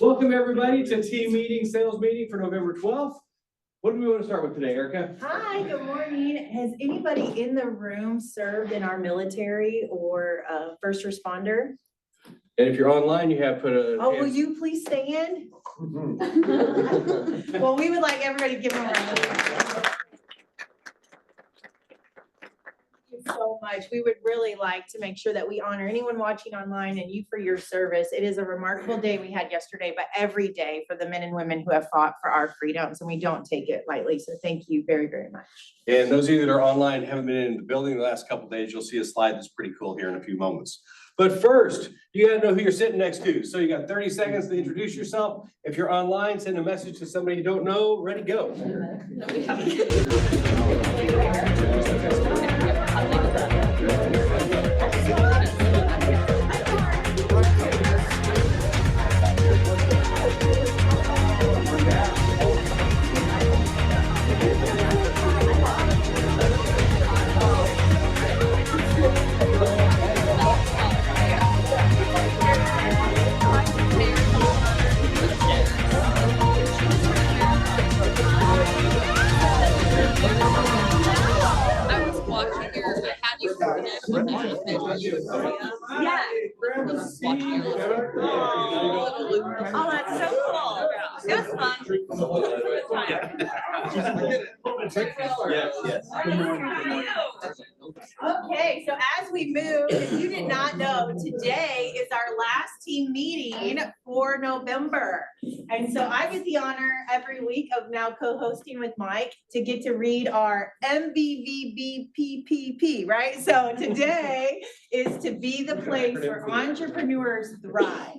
Welcome everybody to team meeting, sales meeting for November 12th. What do we want to start with today, Erica? Hi, good morning. Has anybody in the room served in our military or first responder? And if you're online, you have put a. Oh, will you please stand? Well, we would like everybody to give them a round of applause. Thank you so much. We would really like to make sure that we honor anyone watching online and you for your service. It is a remarkable day we had yesterday, but every day for the men and women who have fought for our freedoms, and we don't take it lightly. So thank you very, very much. And those of you that are online, haven't been in the building the last couple of days, you'll see a slide that's pretty cool here in a few moments. But first, you gotta know who you're sitting next to. So you got 30 seconds to introduce yourself. If you're online, send a message to somebody you don't know, ready, go. I was watching yours. I had you connect with Yeah. Oh, that's so cool. It was fun. Okay, so as we move, if you did not know, today is our last team meeting for November. And so I get the honor every week of now co-hosting with Mike to get to read our MVVBPPP, right? So today is to be the place where entrepreneurs thrive.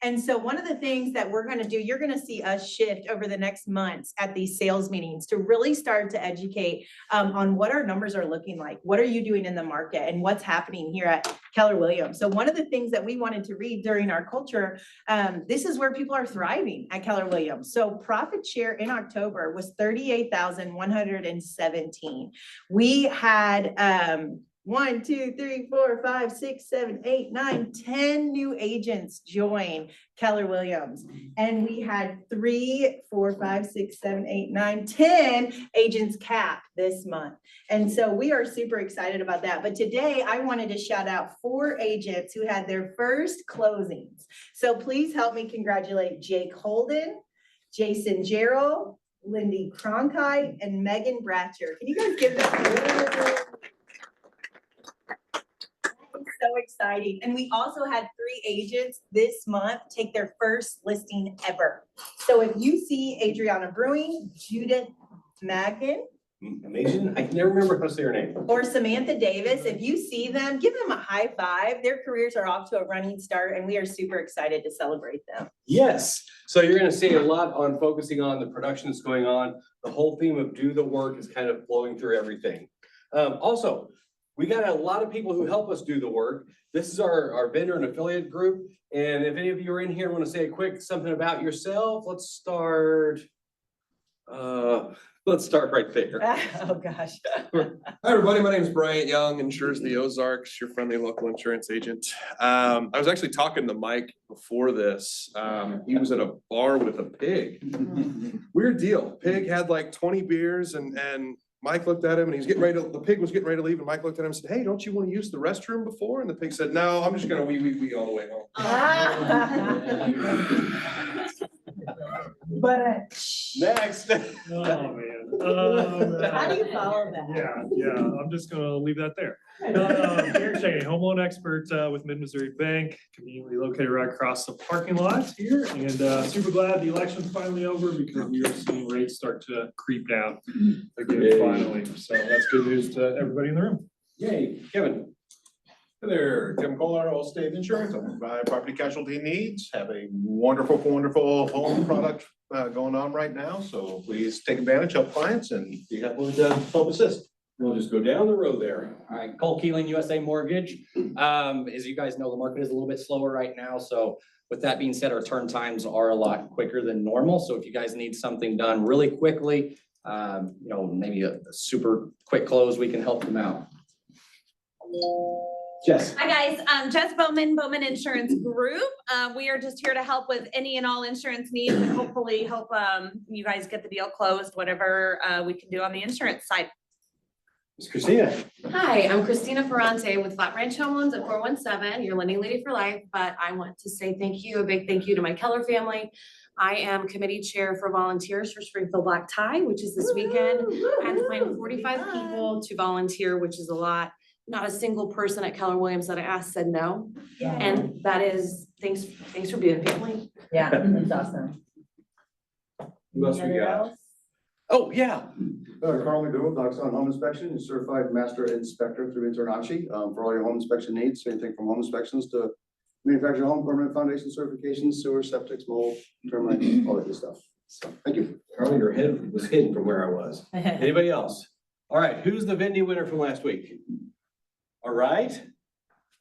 And so one of the things that we're gonna do, you're gonna see us shift over the next months at these sales meetings to really start to educate on what our numbers are looking like. What are you doing in the market and what's happening here at Keller Williams? So one of the things that we wanted to read during our culture, this is where people are thriving at Keller Williams. So profit share in October was 38,117. We had 1, 2, 3, 4, 5, 6, 7, 8, 9, 10 new agents join Keller Williams. And we had 3, 4, 5, 6, 7, 8, 9, 10 agents cap this month. And so we are super excited about that. But today I wanted to shout out 4 agents who had their first closings. So please help me congratulate Jake Holden, Jason Gerald, Lindy Cronkite, and Megan Bratcher. Can you guys give them so exciting. And we also had 3 agents this month take their first listing ever. So if you see Adriana Brewing, Judith Magnin, Amazing. I can never remember how to say her name. or Samantha Davis, if you see them, give them a high five. Their careers are off to a running start and we are super excited to celebrate them. Yes. So you're gonna see a lot on focusing on the production that's going on. The whole theme of do the work is kind of flowing through everything. Also, we got a lot of people who help us do the work. This is our vendor and affiliate group. And if any of you are in here and want to say a quick something about yourself, let's start right there. Oh, gosh. Hi, everybody. My name is Bryant Young, Insures the Ozarks, your friendly local insurance agent. I was actually talking to Mike before this. He was at a bar with a pig. Weird deal. Pig had like 20 beers and Mike looked at him and he was getting ready to, the pig was getting ready to leave and Mike looked at him and said, "Hey, don't you want to use the restroom before?" And the pig said, "No, I'm just gonna wee all the way home." But Next. Oh, man. how do you follow that? Yeah, I'm just gonna leave that there. Eric Cheney, home loan expert with Mid-Missouri Bank, conveniently located right across the parking lot here. And super glad the election's finally over because we are seeing rates start to creep down again finally. So that's good news to everybody in the room. Yay, Kevin. Hey there, Tim Kohler, Allstate Insurance. I'm my property casualty needs. Have a wonderful home product going on right now. So please take advantage, help clients, and be happy to help assist. We'll just go down the road there. All right, Cole Keeling, USA Mortgage. As you guys know, the market is a little bit slower right now. So with that being said, our turn times are a lot quicker than normal. So if you guys need something done really quickly, maybe a super quick close, we can help them out. Jess. Hi, guys. Jess Bowman, Bowman Insurance Group. We are just here to help with any and all insurance needs and hopefully help you guys get the deal closed, whatever we can do on the insurance side. Ms. Christina. Hi, I'm Christina Ferrante with Flat Branch Home Loans at 417, your lending lady for life, but I want to say thank you, a big thank you to my Keller family. I am committee chair for volunteers for Springfield Black Tie, which is this weekend. I had to find 45 people to volunteer, which is a lot. Not a single person at Keller Williams that I asked said no. Yeah. And that is, thanks for being family. Yeah, that's awesome. Who else we got? Oh, yeah. Carl McDowell, Doxon Home Inspection, is certified master inspector through Internachi, for all your home inspection needs, anything from home inspections to manufactured home, permanent foundation certifications, sewer, septics, mold, termites, all that good stuff. So, thank you. Carl, your head was hidden from where I was. Anybody else? All right, who's the Vindy winner from last week? All right.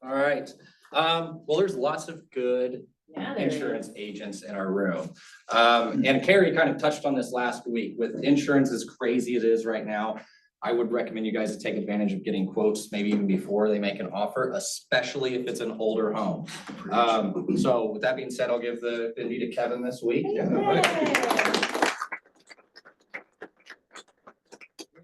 All right. Well, there's lots of good Yeah, there is. insurance agents in our room. And Carrie kind of touched on this last week. With insurance as crazy as it is right now, I would recommend you guys to take advantage of getting quotes maybe even before they make an offer, especially if it's an older home. So with that being said, I'll give the Vindy to Kevin this week.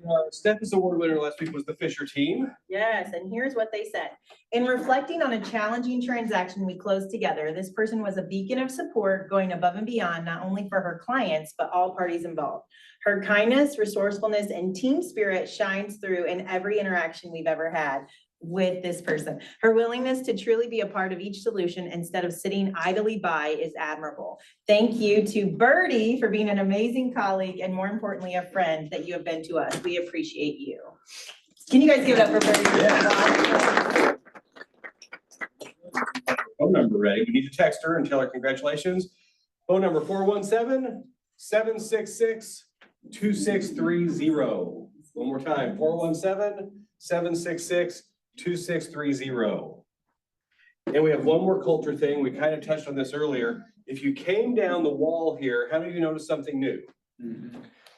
Our Steffes Award winner last week was the Fisher team. Yes, and here's what they said. In reflecting on a challenging transaction we closed together, this person was a beacon of support, going above and beyond, not only for her clients, but all parties involved. Her kindness, resourcefulness, and team spirit shines through in every interaction we've ever had with this person. Her willingness to truly be a part of each solution instead of sitting idly by is admirable. Thank you to Birdie for being an amazing colleague and, more importantly, a friend that you have been to us. We appreciate you. Can you guys give it up for Birdie? Phone number ready. We need to text her and tell her congratulations. Phone number 417-766-2630. One more time, 417-766-2630. And we have one more culture thing. We kind of touched on this earlier. If you came down the wall here, how many of you noticed something new?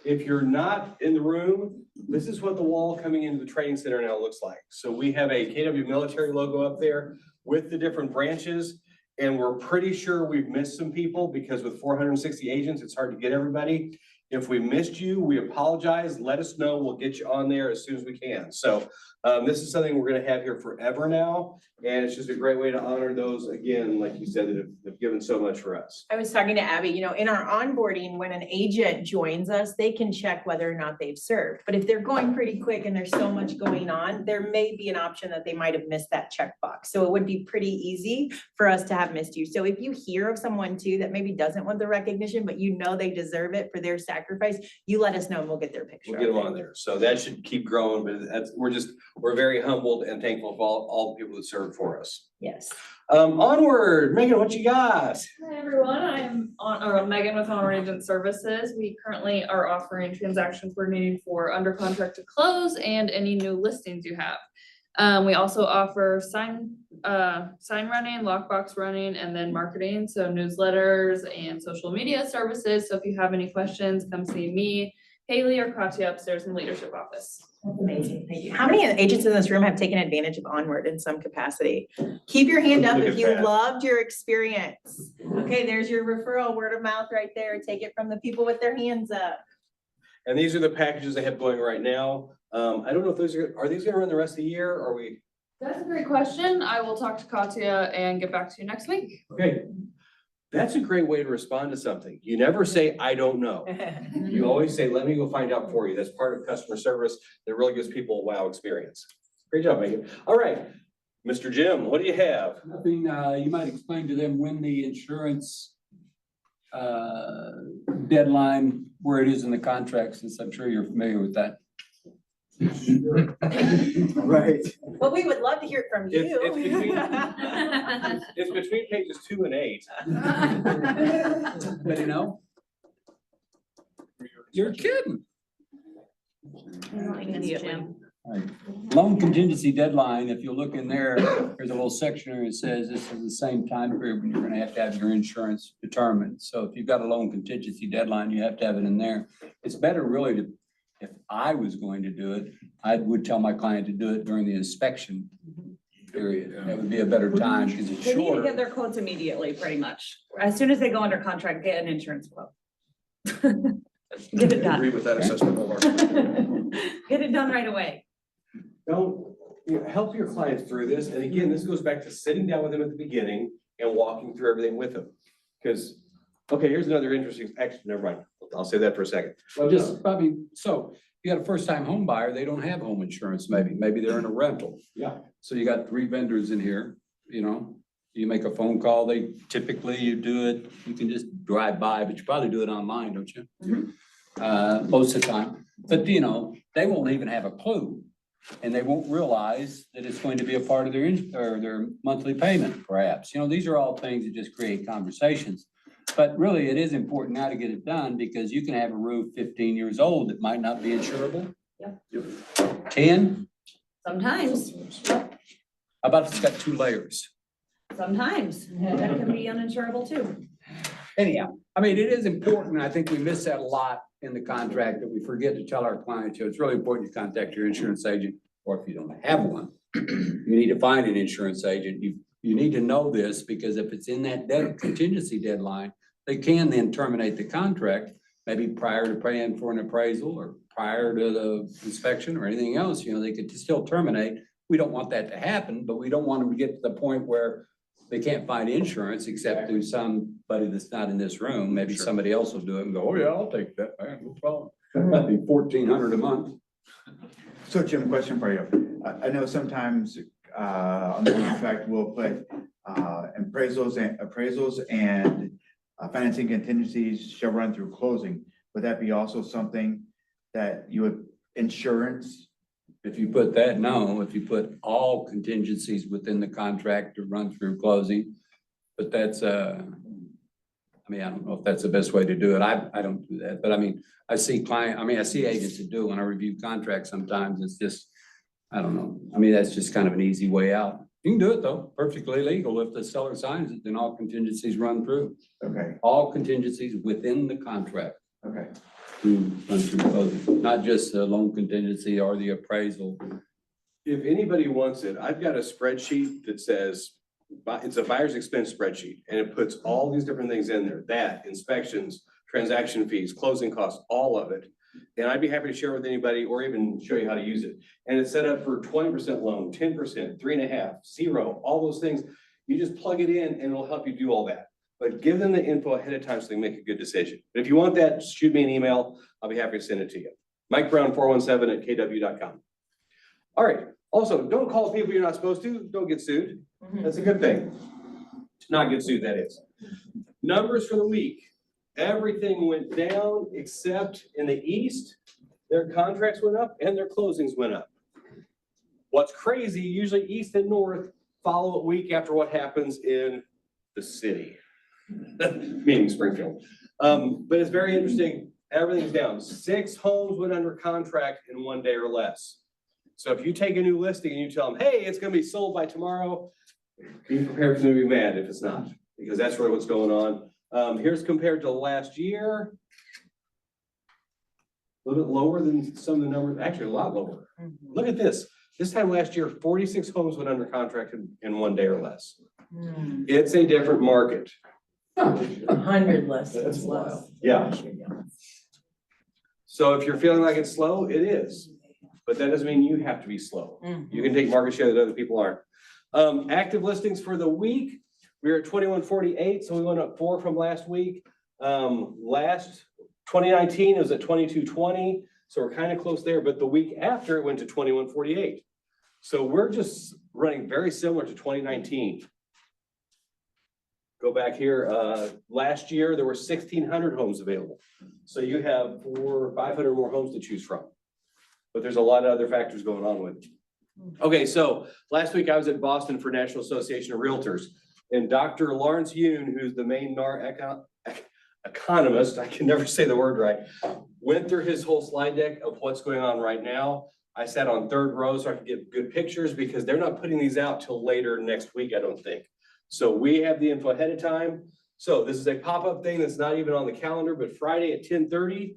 If you're not in the room, this is what the wall coming into the training center now looks like. So we have a KW military logo up there with the different branches. And we're pretty sure we've missed some people because with 460 agents, it's hard to get everybody. If we missed you, we apologize. Let us know. We'll get you on there as soon as we can. So this is something we're going to have here forever now. And it's just a great way to honor those, again, like you said, that have given so much for us. I was talking to Abby, in our onboarding, when an agent joins us, they can check whether or not they've served. But if they're going pretty quick and there's so much going on, there may be an option that they might have missed that checkbox. So it would be pretty easy for us to have missed you. So if you hear of someone too that maybe doesn't want the recognition, but they deserve it for their sacrifice, you let us know and we'll get their picture. We'll get them on there. So that should keep growing, but we're very humbled and thankful for all the people that served for us. Yes. Onward, Megan, what you got? Hi, everyone. I'm Megan with Onward Agent Services. We currently are offering transaction coordinating for under contract to close and any new listings you have. We also offer sign running, lockbox running, and then marketing. So newsletters and social media services. So if you have any questions, come see me, Haley, or Katya upstairs in the leadership office. That's amazing. Thank you. How many agents in this room have taken advantage of Onward in some capacity? Keep your hand up Look if at you that. loved your experience. Okay, there's your referral, word of mouth right there. Take it from the people with their hands up. And these are the packages they have going right now. I don't know if those are these gonna run the rest of the year or are we? That's a great question. I will talk to Katya and get back to you next week. Okay. That's a great way to respond to something. You never say, I don't know. You always say, let me go find out for you. That's part of customer service that really gives people a wow experience. Great job, Megan. All right, Mr. Jim, what do you have? Nothing, you might explain to them when the insurance deadline, where it is in the contract, since I'm sure you're familiar with that. Right. Well, we would love to hear it from It's you. between pages 2 and 8. Anybody know? You're kidding. Right. Loan contingency deadline, if you look in there, there's a little section where it says this is the same time period when you're gonna have to have your insurance determined. So if you've got a loan contingency deadline, you have to have it in there. It's better really to if I was going to do it, I would tell my client to do it during the inspection period. That would be a better time because it's They need to shorter. get their quotes immediately, pretty much. As soon as they go under contract, get an insurance quote. Get it Agree done. with that assessment wholeheartedly. Get it done right away. Don't, help your clients through this. And again, this goes back to sitting down with them at the beginning and walking through everything with them. Because, okay, here's another interesting, actually, never mind. I'll say that for a second. Well, just probably, so if you got a first time home buyer, they don't have home insurance, maybe they're in a rental. Yeah. So you got 3 vendors in here, you make a phone call, you do it, you can just drive by, but you probably do it online, don't you? Most of the time, but they won't even have a clue. And they won't realize that it's going to be a part of their monthly payment perhaps. These are all things that just create conversations. But really, it is important now to get it done because you can have a roof 15 years old that might not be insurable. Yeah. 10, Sometimes, how about if it's got 2 layers? sometimes, that can be uninsurable too. Anyhow, I mean, it is important. I think we miss that a lot in the contract that we forget to tell our clients. It's really important to contact your insurance agent, or if you don't have one, you need to find an insurance agent. You need to know this because if it's in that contingency deadline, they can then terminate the contract, maybe prior to paying for an appraisal or prior to the inspection or anything else, they could still terminate. We don't want that to happen, but we don't want them to get to the point where they can't find insurance except through somebody that's not in this room. Maybe somebody else will do it and go, oh yeah, I'll take that, man, no problem. That'd be $1,400 a month. So Jim, question for you. I know sometimes on the contract, we'll put appraisals and financing contingencies shall run through closing. Would that be also something that you would insurance? If you put that, no. If you put all contingencies within the contract to run through closing, but that's, I don't know if that's the best way to do it. I don't do that, but I see agents that do it when I review contracts sometimes. It's just, I don't know. That's just kind of an easy way out. You can do it though, perfectly legal. If the seller signs it, then all contingencies run through. Okay, All contingencies within the contract okay. to run through closing, not just the loan contingency or the appraisal. If anybody wants it, I've got a spreadsheet that says, it's a buyer's expense spreadsheet, and it puts all these different things in there, that, inspections, transaction fees, closing costs, all of it. And I'd be happy to share with anybody or even show you how to use it. And it's set up for 20% loan, 10%, 3.5%, 0, all those things. You just plug it in and it'll help you do all that. But give them the info ahead of time so they make a good decision. But if you want that, shoot me an email. I'll be happy to send it to you. Mike Brown 417@kw.com. All right. Also, don't call people you're not supposed to. Don't get sued. That's a good thing. Not get sued, that is. Numbers for the week. Everything went down except in the east. Their contracts went up and their closings went up. What's crazy, usually east and north follow a week after what happens in the city. Meaning Springfield. But it's very interesting. Everything's down. 6 homes went under contract in 1 day or less. So if you take a new listing and you tell them, hey, it's gonna be sold by tomorrow, be prepared to be mad if it's not, because that's really what's going on. Here's compared to last year. A little bit lower than some of the numbers, actually a lot lower. Look at this. This time last year, 46 homes went under contract in 1 day or less. It's a different market. 100 less. That's wild. Yeah. So if you're feeling like it's slow, it is. But that doesn't mean you have to be slow. You can take market share that other people aren't. Active listings for the week, we were at 2148, so we went up 4 from last week. Last 2019, it was at 2220, so we're kind of close there, but the week after it went to 2148. So we're just running very similar to 2019. Go back here, last year, there were 1,600 homes available. So you have 400 or 500 more homes to choose from. But there's a lot of other factors going on with it. Okay, so last week I was at Boston for National Association of Realtors, and Dr. Lawrence Yoon, who's the main NAR economist, I can never say the word right, went through his whole slide deck of what's going on right now. I sat on 3rd row so I could get good pictures because they're not putting these out till later next week, I don't think. So we have the info ahead of time. So this is a pop-up thing that's not even on the calendar, but Friday at 10:30,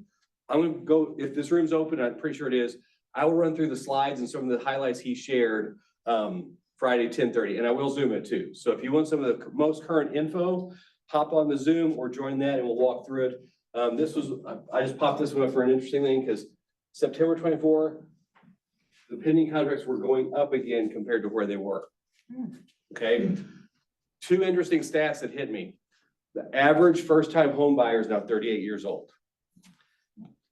I'm gonna go, if this room's open, I'm pretty sure it is, I will run through the slides and some of the highlights he shared, Friday, 10:30, and I will Zoom it too. So if you want some of the most current info, hop on the Zoom or join that and we'll walk through it. I just popped this one up for an interesting thing, because September 24, the pending contracts were going up again compared to where they were. Okay, two interesting stats that hit me. The average first-time home buyer is now 38 years old.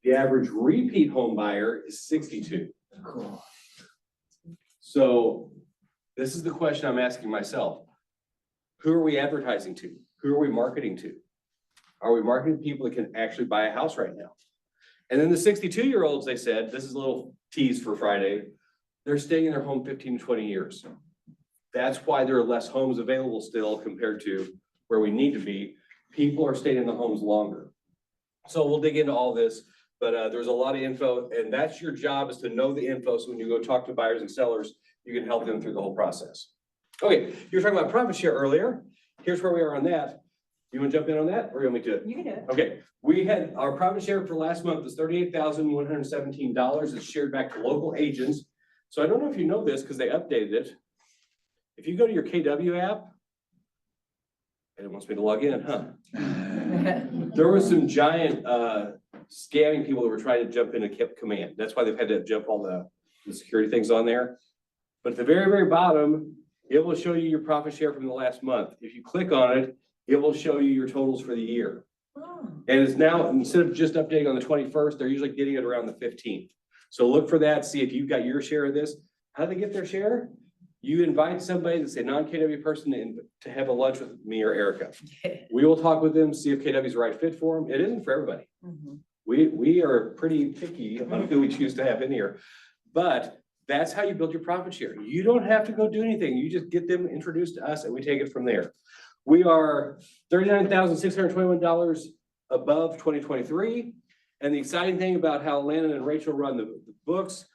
The average repeat home buyer is 62. So this is the question I'm asking myself. Who are we advertising to? Who are we marketing to? Are we marketing to people that can actually buy a house right now? And then the 62-year-olds, they said, this is a little tease for Friday, they're staying in their home 15 to 20 years. That's why there are less homes available still compared to where we need to be. People are staying in the homes longer. So we'll dig into all this, but there's a lot of info, and that's your job, is to know the info. So when you go talk to buyers and sellers, you can help them through the whole process. Okay, you were talking about profit share earlier. Here's where we are on that. You want to jump in on that, or you want me to? You can do it. Okay, we had our profit share for last month was $38,117. It's shared back to local agents. So I don't know if you know this because they updated it. If you go to your KW app, and it wants me to log in, huh? There was some giant scamming people that were trying to jump into command. That's why they've had to jump all the security things on there. But at the very, very bottom, it will show you your profit share from the last month. If you click on it, it will show you your totals for the year. And it's now, instead of just updating on the 21st, they're usually getting it around the 15th. So look for that, see if you've got your share of this. How do they get their share? You invite somebody that's a non-KW person to have a lunch with me or Erica. We will talk with them, see if KW is the right fit for them. It isn't for everybody. We are pretty picky on who we choose to have in here, but that's how you build your profit share. You don't have to go do anything. You just get them introduced to us and we take it from there. We are $39,621 above 2023. And the exciting thing about how Landon and Rachel run the books,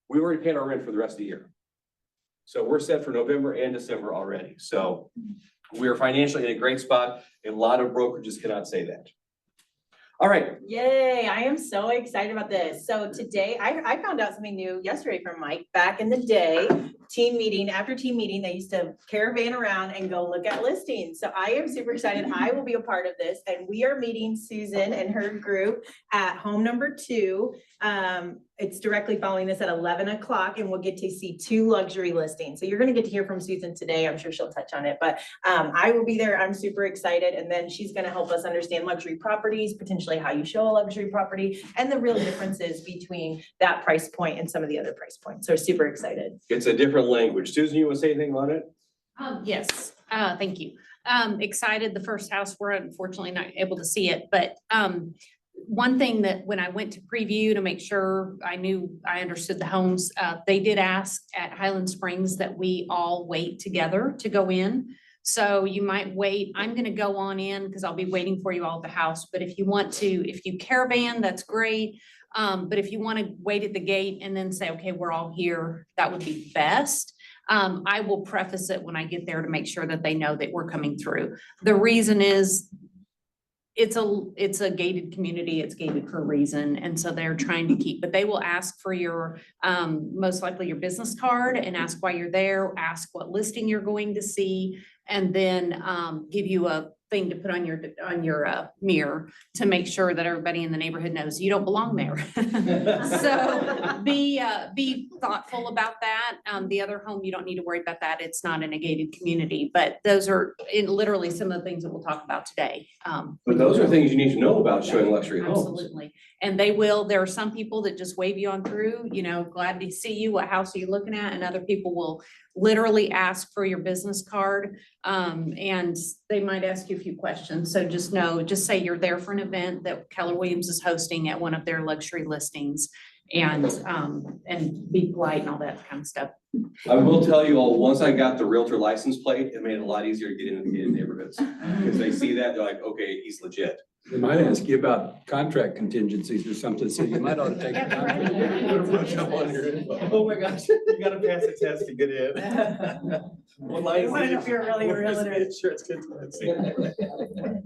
we already paid our rent for the rest of the year. So we're set for November and December already. So we are financially in a great spot. A lot of brokerages cannot say that. All right. Yay, I am so excited about this. So today, I found out something new yesterday from Mike. Back in the day, after team meeting, they used to caravan around and go look at listings. So I am super excited. I will be a part of this, and we are meeting Susan and her group at home number 2. It's directly following this at 11 o'clock, and we'll get to see 2 luxury listings. So you're gonna get to hear from Susan today. I'm sure she'll touch on it, but I will be there. I'm super excited. And then she's gonna help us understand luxury properties, potentially how you show a luxury property, and the real differences between that price point and some of the other price points. So super excited. It's a different language. Susan, you want to say anything on it? Yes, thank you. Excited, the first house, we're unfortunately not able to see it, but one thing that when I went to preview to make sure I understood the homes, they did ask at Highland Springs that we all wait together to go in. So you might wait, I'm gonna go on in because I'll be waiting for you all at the house, but if you want to, if you caravan, that's great. But if you want to wait at the gate and then say, okay, we're all here, that would be best. I will preface it when I get there to make sure that they know that we're coming through. The reason is it's a gated community, it's gated for a reason, and so they're trying to keep, but they will ask for your, most likely your business card and ask why you're there, ask what listing you're going to see, and then give you a thing to put on your mirror to make sure that everybody in the neighborhood knows you don't belong there. So be thoughtful about that. The other home, you don't need to worry about that. It's not in a gated community, but those are literally some of the things that we'll talk about today. But those are things you need to know about showing luxury homes. Absolutely. And there are some people that just wave you on through, glad to see you, what house are you looking at? And other people will literally ask for your business card. And they might ask you a few questions. So just say you're there for an event that Keller Williams is hosting at one of their luxury listings, and be polite and all that kind of stuff. I will tell you all, once I got the realtor license plate, it made it a lot easier to get into the neighborhoods. Because they see that, they're like, okay, he's legit. They might ask you about contract contingencies or something, so you might ought to take. Oh my gosh, you gotta pass a test to get in. What line is What it? if you're really a realtor? Insurance contingency.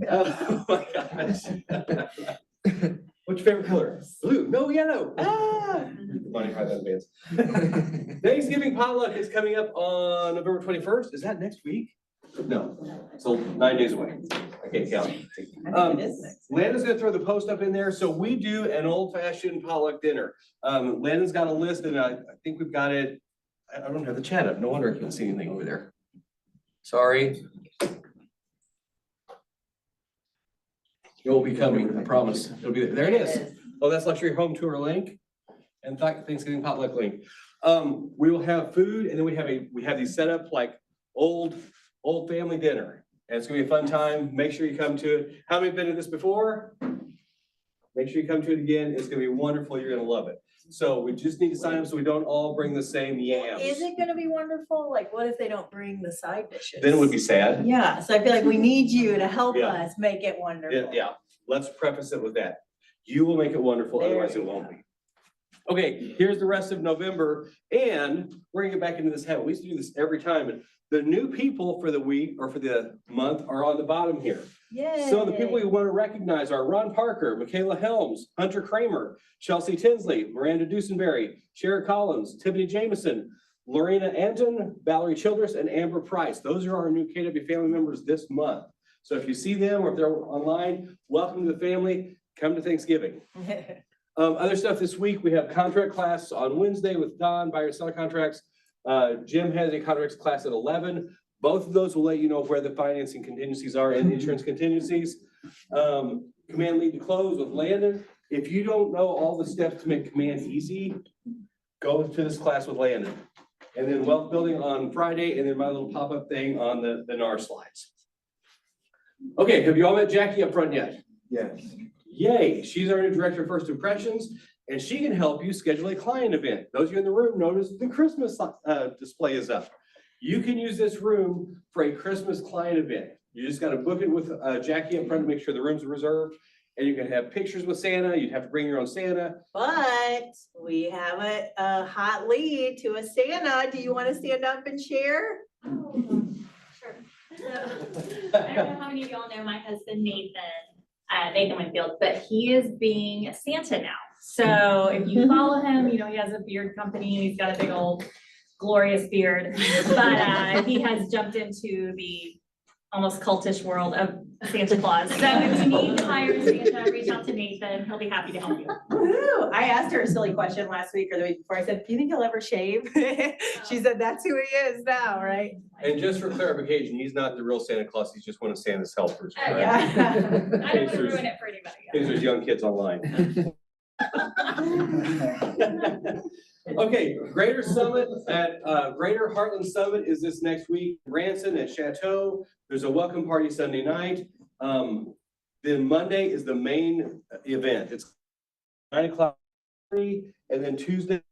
Oh my gosh. What's your favorite color? Blue, no yellow. Ah. Money probably that advance. Thanksgiving potluck is coming up on November 21st. Is that next week? No, so 9 days away. I can't count. Landon's gonna throw the post up in there. So we do an old fashioned potluck dinner. Landon's got a list and I think we've got it. I don't have the chat up. No wonder I can't see anything over there. Sorry. It'll be coming, I promise. It'll be, there it is. Oh, that's luxury home tour link and Thanksgiving potluck link. We will have food and then we have these set up like old family dinner. And it's gonna be a fun time. Make sure you come to it. How many have been to this before? Make sure you come to it again. It's gonna be wonderful. You're gonna love it. So we just need to sign up so we don't all bring the same yams. Is it gonna be wonderful? Like, what if they don't bring the side dishes? Then it would be sad. Yeah, so I feel like we need you to help Yeah. us make it wonderful. Yeah, let's preface it with that. You will make it wonderful, There otherwise you it won't be. Okay, here's the rest of November, and we're gonna get back into this habit. We used to do this every time, and the new people for the week or for the month are on the bottom here. Yay. So the people we want to recognize are Ron Parker, Michaela Helms, Hunter Kramer, Chelsea Tinsley, Miranda Dusenberry, Sherry Collins, Tiffany Jameson, Lorena Anton, Valerie Childress, and Amber Price. Those are our new KW family members this month. So if you see them or if they're online, welcome to the family. Come to Thanksgiving. Other stuff this week, we have contract class on Wednesday with Don, buyer seller contracts. Jim has a contracts class at 11. Both of those will let you know where the financing contingencies are and insurance contingencies. Command lead to close with Landon. If you don't know all the steps to make command easy, go to this class with Landon. And then wealth building on Friday, and then my little pop-up thing on the NAR slides. Okay, have you all met Jackie up front yet? Yes. Yay, she's our new director of first impressions, and she can help you schedule a client event. Those of you in the room notice the Christmas display is up. You can use this room for a Christmas client event. You just gotta book it with Jackie up front to make sure the room's reserved. And you can have pictures with Santa. You'd have to bring your own Santa. But we have a hot lead to a Santa. Do you want to stand up and share? Sure. I don't know how many of y'all know my husband Nathan Winfield, but he is being Santa now. So if you follow him, you know, he has a beard company and he's got a big old glorious beard. But he has jumped into the almost cultish world of Santa Claus. So if you need to hire Santa, reach out to Nathan. He'll be happy to help you. Woo! I asked her a silly question last week or the week before. I said, do you think he'll ever shave? She said, that's who he is now, right? And just for clarification, he's not the real Santa Claus. He's just one of Santa's helpers. Yeah. correct? I don't want to ruin it for anybody. In case there's young kids online. Okay, Greater Summit at Greater Heartland Summit is this next week. Ranson at Chateau. There's a welcome party Sunday night. Then Monday is the main event. It's 9 o'clock. And then Tuesday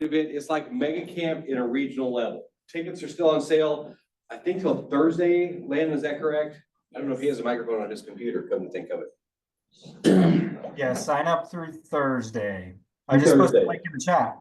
event is like mega camp in a regional level. Tickets are still on sale, I think till Thursday. Landon, is that correct? I don't know if he has a microphone on his computer, come to think of it. Yeah, sign up through Thursday. I just posted Thursday. a link in the chat.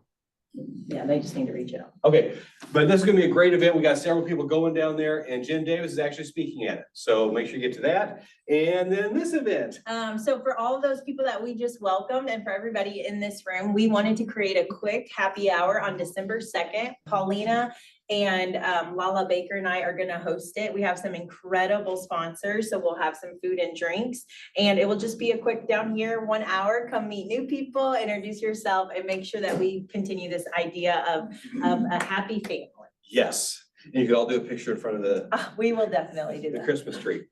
Yeah, they just need to reach out. Okay, but this is gonna be a great event. We got several people going down there and Jen Davis is actually speaking at it. So make sure you get to that. And then this event. So for all of those people that we just welcomed and for everybody in this room, we wanted to create a quick happy hour on December 2nd. Paulina and Lala Baker and I are gonna host it. We have some incredible sponsors, so we'll have some food and drinks. And it will just be a quick down here, 1 hour, come meet new people, introduce yourself, and make sure that we continue this idea of a happy family. Yes, and you can all do a picture in front of the We will definitely do the that. Christmas tree.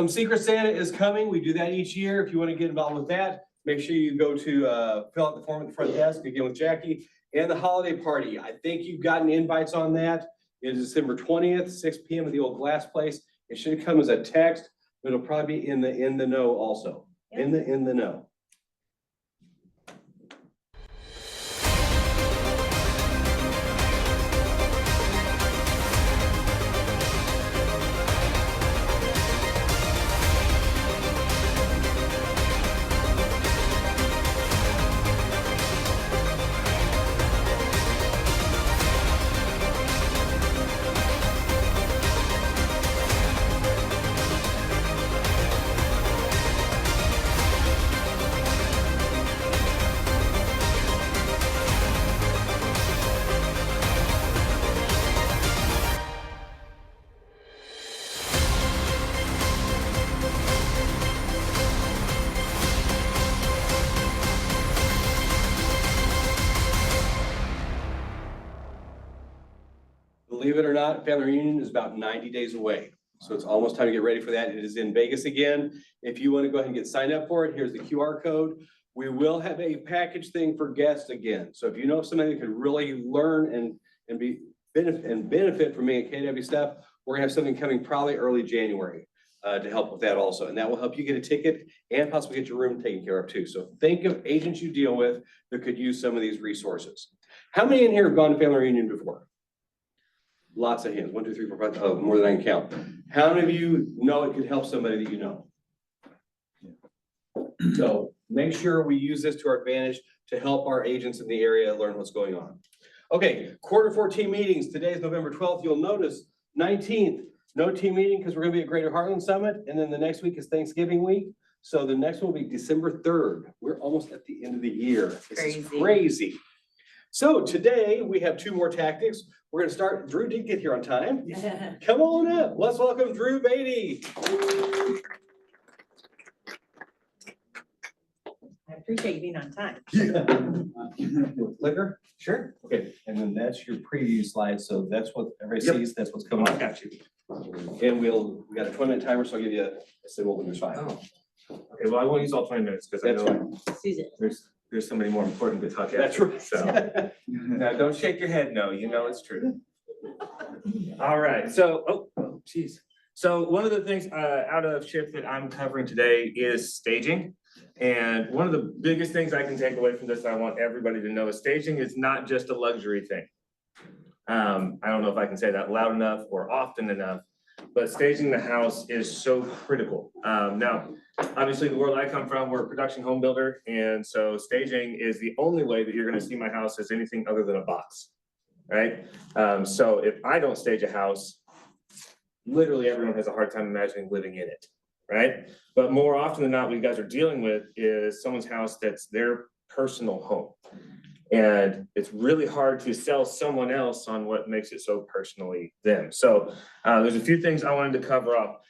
Secret Santa is coming. We do that each year. If you want to get involved with that, make sure you go to fill out the form at the front desk, again with Jackie. And the holiday party. I think you've gotten invites on that. It is December 20th, 6 p.m. at the old Glass Place. It should come as a text, but it'll probably be in the know also. In the know. believe it or not, family reunion is about 90 days away. So it's almost time to get ready for that. It is in Vegas again. If you want to go ahead and get signed up for it, here's the QR code. We will have a package thing for guests again. So if you know somebody that could really learn and benefit from being at KW stuff, we're gonna have something coming probably early January to help with that also. And that will help you get a ticket and possibly get your room taken care of too. So think of agents you deal with that could use some of these resources. How many in here have gone to family reunion before? Lots of hands. 1, 2, 3, 4, 5, oh, more than I can count. How many of you know it could help somebody that you know? So make sure we use this to our advantage to help our agents in the area learn what's going on. Okay, quarter 4 meetings. Today is November 12th. You'll notice 19th, no team meeting because we're gonna be at Greater Heartland Summit. And then the next week is Thanksgiving week. So the next one will be December 3rd. We're almost at the end of the year. This is crazy. So today we have 2 more tactics. We're gonna start, Drew did get here on time. Come on up. Let's welcome Drew Beatty. I appreciate you being on time. Clicker? Sure. Okay. And then that's your preview slide, so that's what everybody Yep. sees, that's what's coming I up. got you. And we got a 20-minute timer, so I'll give you a symbol when there's 5. Okay, well, I won't use all 20 minutes because I That's know Susan. there's somebody more important to talk to. That's right. So, now, don't shake your head, no, you know it's true. All right, so, geez. So one of the things out of SHIP that I'm covering today is staging. And one of the biggest things I can take away from this, I want everybody to know, is staging is not just a luxury thing. I don't know if I can say that loud enough or often enough, but staging the house is so critical. Now, obviously, the world I come from, we're a production home builder, and so staging is the only way that you're gonna see my house as anything other than a box, right? So if I don't stage a house, literally everyone has a hard time imagining living in it, right? But more often than not, what you guys are dealing with is someone's house that's their personal home. And it's really hard to sell someone else on what makes it so personally them. So there's a few things I wanted to cover up.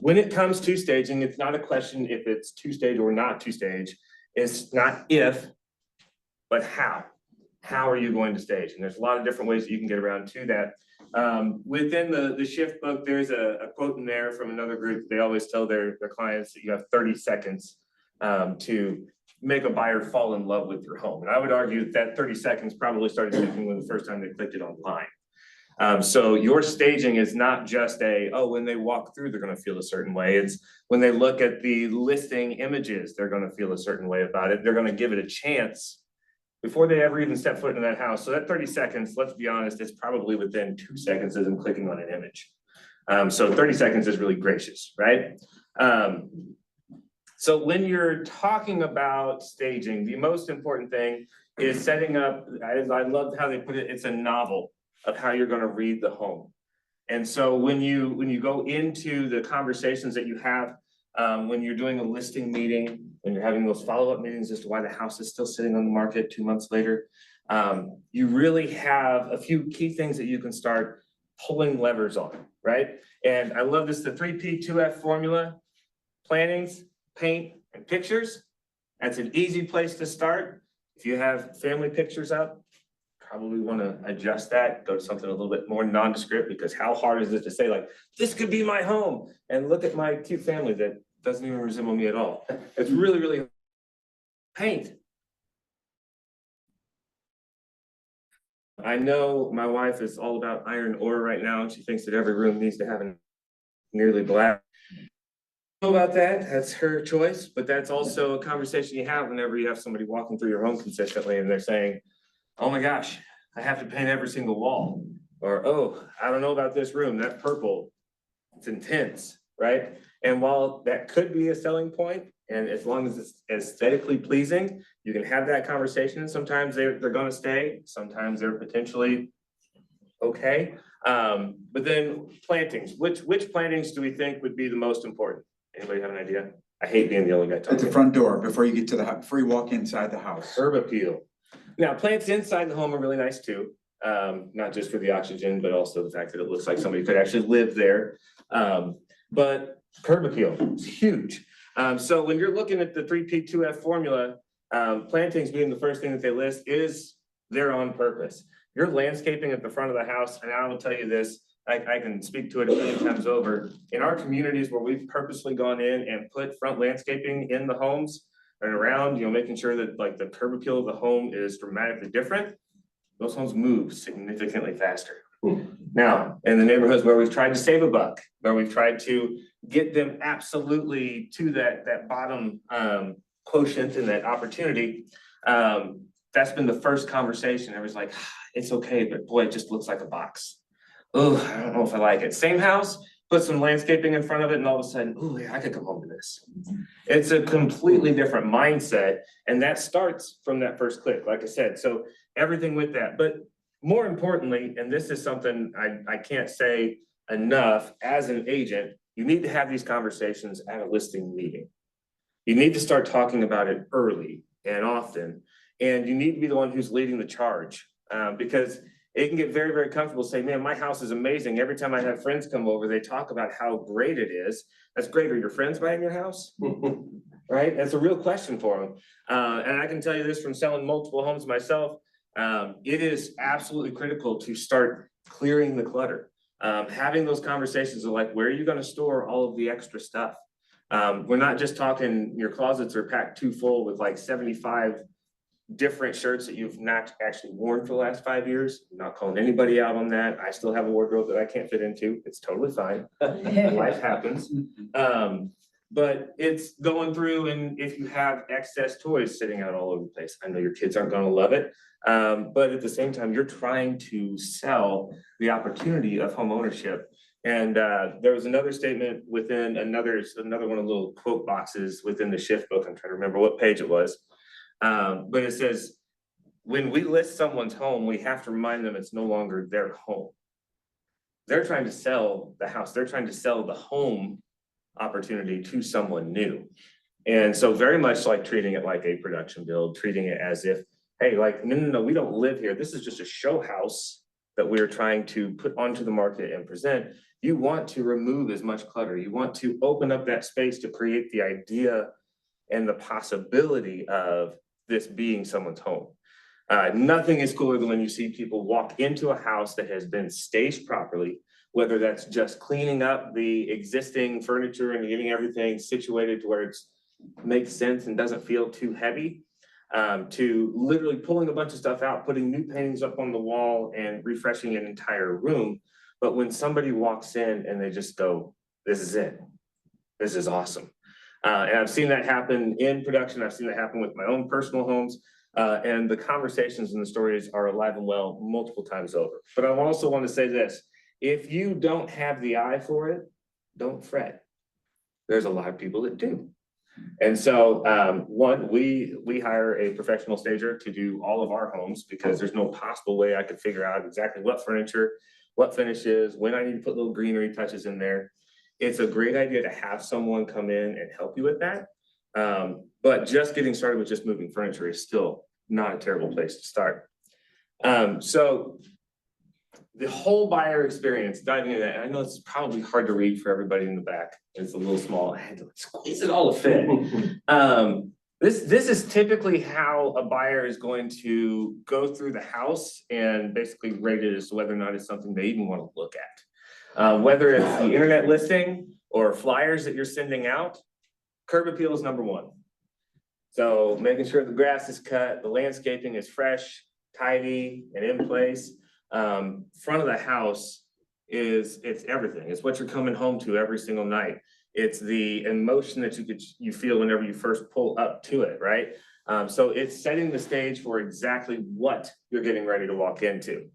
When it comes to staging, it's not a question if it's 2-stage or not 2-stage. It's not if, but how. How are you going to stage? And there's a lot of different ways that you can get around to that. Within the shift book, there's a quote in there from another group. They always tell their clients that you have 30 seconds to make a buyer fall in love with your home. And I would argue that 30 seconds probably started ticking when the first time they clicked it online. So your staging is not just when they walk through, they're gonna feel a certain way. It's when they look at the listing images, they're gonna feel a certain way about it. They're gonna give it a chance before they ever even step foot in that house. So that 30 seconds, let's be honest, is probably within 2 seconds of them clicking on an image. So 30 seconds is really gracious, right? So when you're talking about staging, the most important thing is setting up, I loved how they put it, it's a novel of how you're gonna read the home. And so when you go into the conversations that you have, when you're doing a listing meeting, when you're having those follow-up meetings as to why the house is still sitting on the market 2 months later, you really have a few key things that you can start pulling levers on, right? And I love this, the 3P 2F formula, plannings, paint, and pictures. That's an easy place to start. If you have family pictures up, probably want to adjust that, go to something a little bit more nondescript, because how hard is it to say like, this could be my home, and look at my cute family that doesn't even resemble me at all. It's really, really paint. I know my wife is all about iron ore right now, and she thinks that every room needs to have a nearly black. Know about that, that's her choice, but that's also a conversation you have whenever you have somebody walking through your home consistently and they're saying, oh my gosh, I have to paint every single wall. Or, oh, I don't know about this room, that purple, it's intense, right? And while that could be a selling point, and as long as it's aesthetically pleasing, you can have that conversation. Sometimes they're gonna stay, sometimes they're potentially okay. But then plantings, which plantings do we think would be the most important? Anybody have an idea? I hate being the only guy talking. At the front door, before you get to the house, before you walk inside the house. Curb appeal. Now, plants inside the home are really nice too. Not just for the oxygen, but also the fact that it looks like somebody could actually live there. But curb appeal is huge. So when you're looking at the 3P2F formula, plantings being the first thing that they list is they're on purpose. your landscaping at the front of the house, and I will tell you this, I can speak to it a million times over. In our communities where we've purposely gone in and put front landscaping in the homes and around, making sure that like the curb appeal of the home is dramatically different, those homes move significantly faster. Now, in the neighborhoods where we've tried to save a buck, where we've tried to get them absolutely to that bottom quotient and that opportunity, that's been the first conversation. Everyone's like, it's okay, but boy, it just looks like a box. Oh, I don't know if I like it. Same house, put some landscaping in front of it, and all of a sudden, oh yeah, I could come home to this. It's a completely different mindset, and that starts from that first click, like I said. So everything with that, but more importantly, and this is something I can't say enough, as an agent, you need to have these conversations at a listing meeting. You need to start talking about it early and often, and you need to be the one who's leading the charge, because it can get very, very comfortable to say, man, my house is amazing. Every time I have friends come over, they talk about how great it is. That's great. Are your friends buying your house? Right? That's a real question for them. And I can tell you this from selling multiple homes myself. It is absolutely critical to start clearing the clutter. Having those conversations of like, where are you going to store all of the extra stuff? We're not just talking your closets are packed too full with like 75 different shirts that you've not actually worn for the last 5 years. I'm not calling anybody out on that. I still have a wardrobe that I can't fit into. It's totally fine. Life happens. But it's going through, and if you have excess toys sitting out all over the place, I know your kids aren't gonna love it. But at the same time, you're trying to sell the opportunity of home ownership. And there was another statement within another one of the little quote boxes within the shift book. I'm trying to remember what page it was. But it says, when we list someone's home, we have to remind them it's no longer their home. They're trying to sell the house. They're trying to sell the home opportunity to someone new. And so very much like treating it like a production build, treating it as if, hey, like, no, we don't live here. This is just a show house that we're trying to put onto the market and present. You want to remove as much clutter. You want to open up that space to create the idea and the possibility of this being someone's home. Nothing is cooler than when you see people walk into a house that has been staged properly, whether that's just cleaning up the existing furniture and getting everything situated to where it makes sense and doesn't feel too heavy, to literally pulling a bunch of stuff out, putting new paintings up on the wall and refreshing an entire room. But when somebody walks in and they just go, this is it, this is awesome. And I've seen that happen in production. I've seen that happen with my own personal homes. And the conversations and the stories are alive and well multiple times over. But I also want to say this, if you don't have the eye for it, don't fret. There's a lot of people that do. And so one, we hire a professional stager to do all of our homes because there's no possible way I could figure out exactly what furniture, what finishes, when I need to put little greenery touches in there. It's a great idea to have someone come in and help you with that. But just getting started with just moving furniture is still not a terrible place to start. So the whole buyer experience, diving into that, and I know it's probably hard to read for everybody in the back. It's a little small. I had to squeeze it all to fit. This is typically how a buyer is going to go through the house and basically rate it as to whether or not it's something they even want to look at. Whether it's the internet listing or flyers that you're sending out, curb appeal is number one. So making sure the grass is cut, the landscaping is fresh, tidy, and in place. Front of the house it's everything. It's what you're coming home to every single night. It's the emotion that you feel whenever you first pull up to it, right? So it's setting the stage for exactly what you're getting ready to walk into.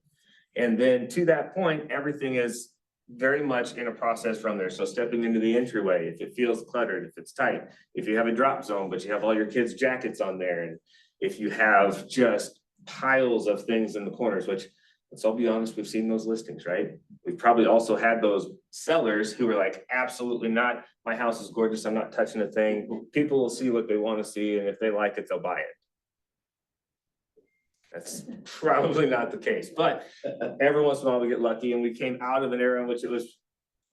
And then to that point, everything is very much in a process from there. So stepping into the entryway, if it feels cluttered, if it's tight, if you have a drop zone, but you have all your kids' jackets on there, and if you have just piles of things in the corners, which, let's all be honest, we've seen those listings, right? We've probably also had those sellers who are like, absolutely not. My house is gorgeous. I'm not touching a thing. People will see what they want to see, and if they like it, they'll buy it. That's probably not the case, but every once in a while we get lucky, and we came out of an era in which it was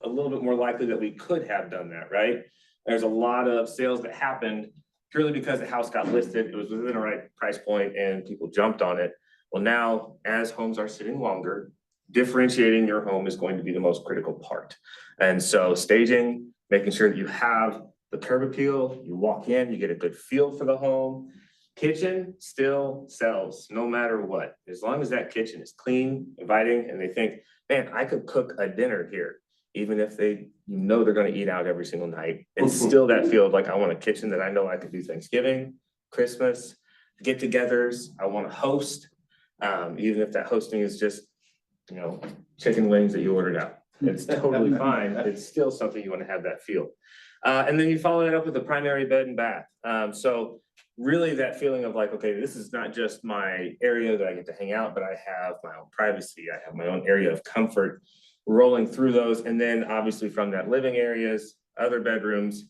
a little bit more likely that we could have done that, right? There's a lot of sales that happened purely because the house got listed. It was within the right price point and people jumped on it. Well, now, as homes are sitting longer, differentiating your home is going to be the most critical part. And so staging, making sure that you have the curb appeal, you walk in, you get a good feel for the home. Kitchen still sells no matter what, as long as that kitchen is clean, inviting, and they think, man, I could cook a dinner here. Even if they know they're gonna eat out every single night, it's still that feel of like, I want a kitchen that I know I could do Thanksgiving, Christmas, get-togethers, I wanna host. Even if that hosting is just, chicken wings that you ordered out, it's totally fine, it's still something you wanna have that feel. And then you follow it up with a primary bed and bath. So really that feeling of like, okay, this is not just my area that I get to hang out, but I have my own privacy, I have my own area of comfort rolling through those. And then obviously from that living areas, other bedrooms.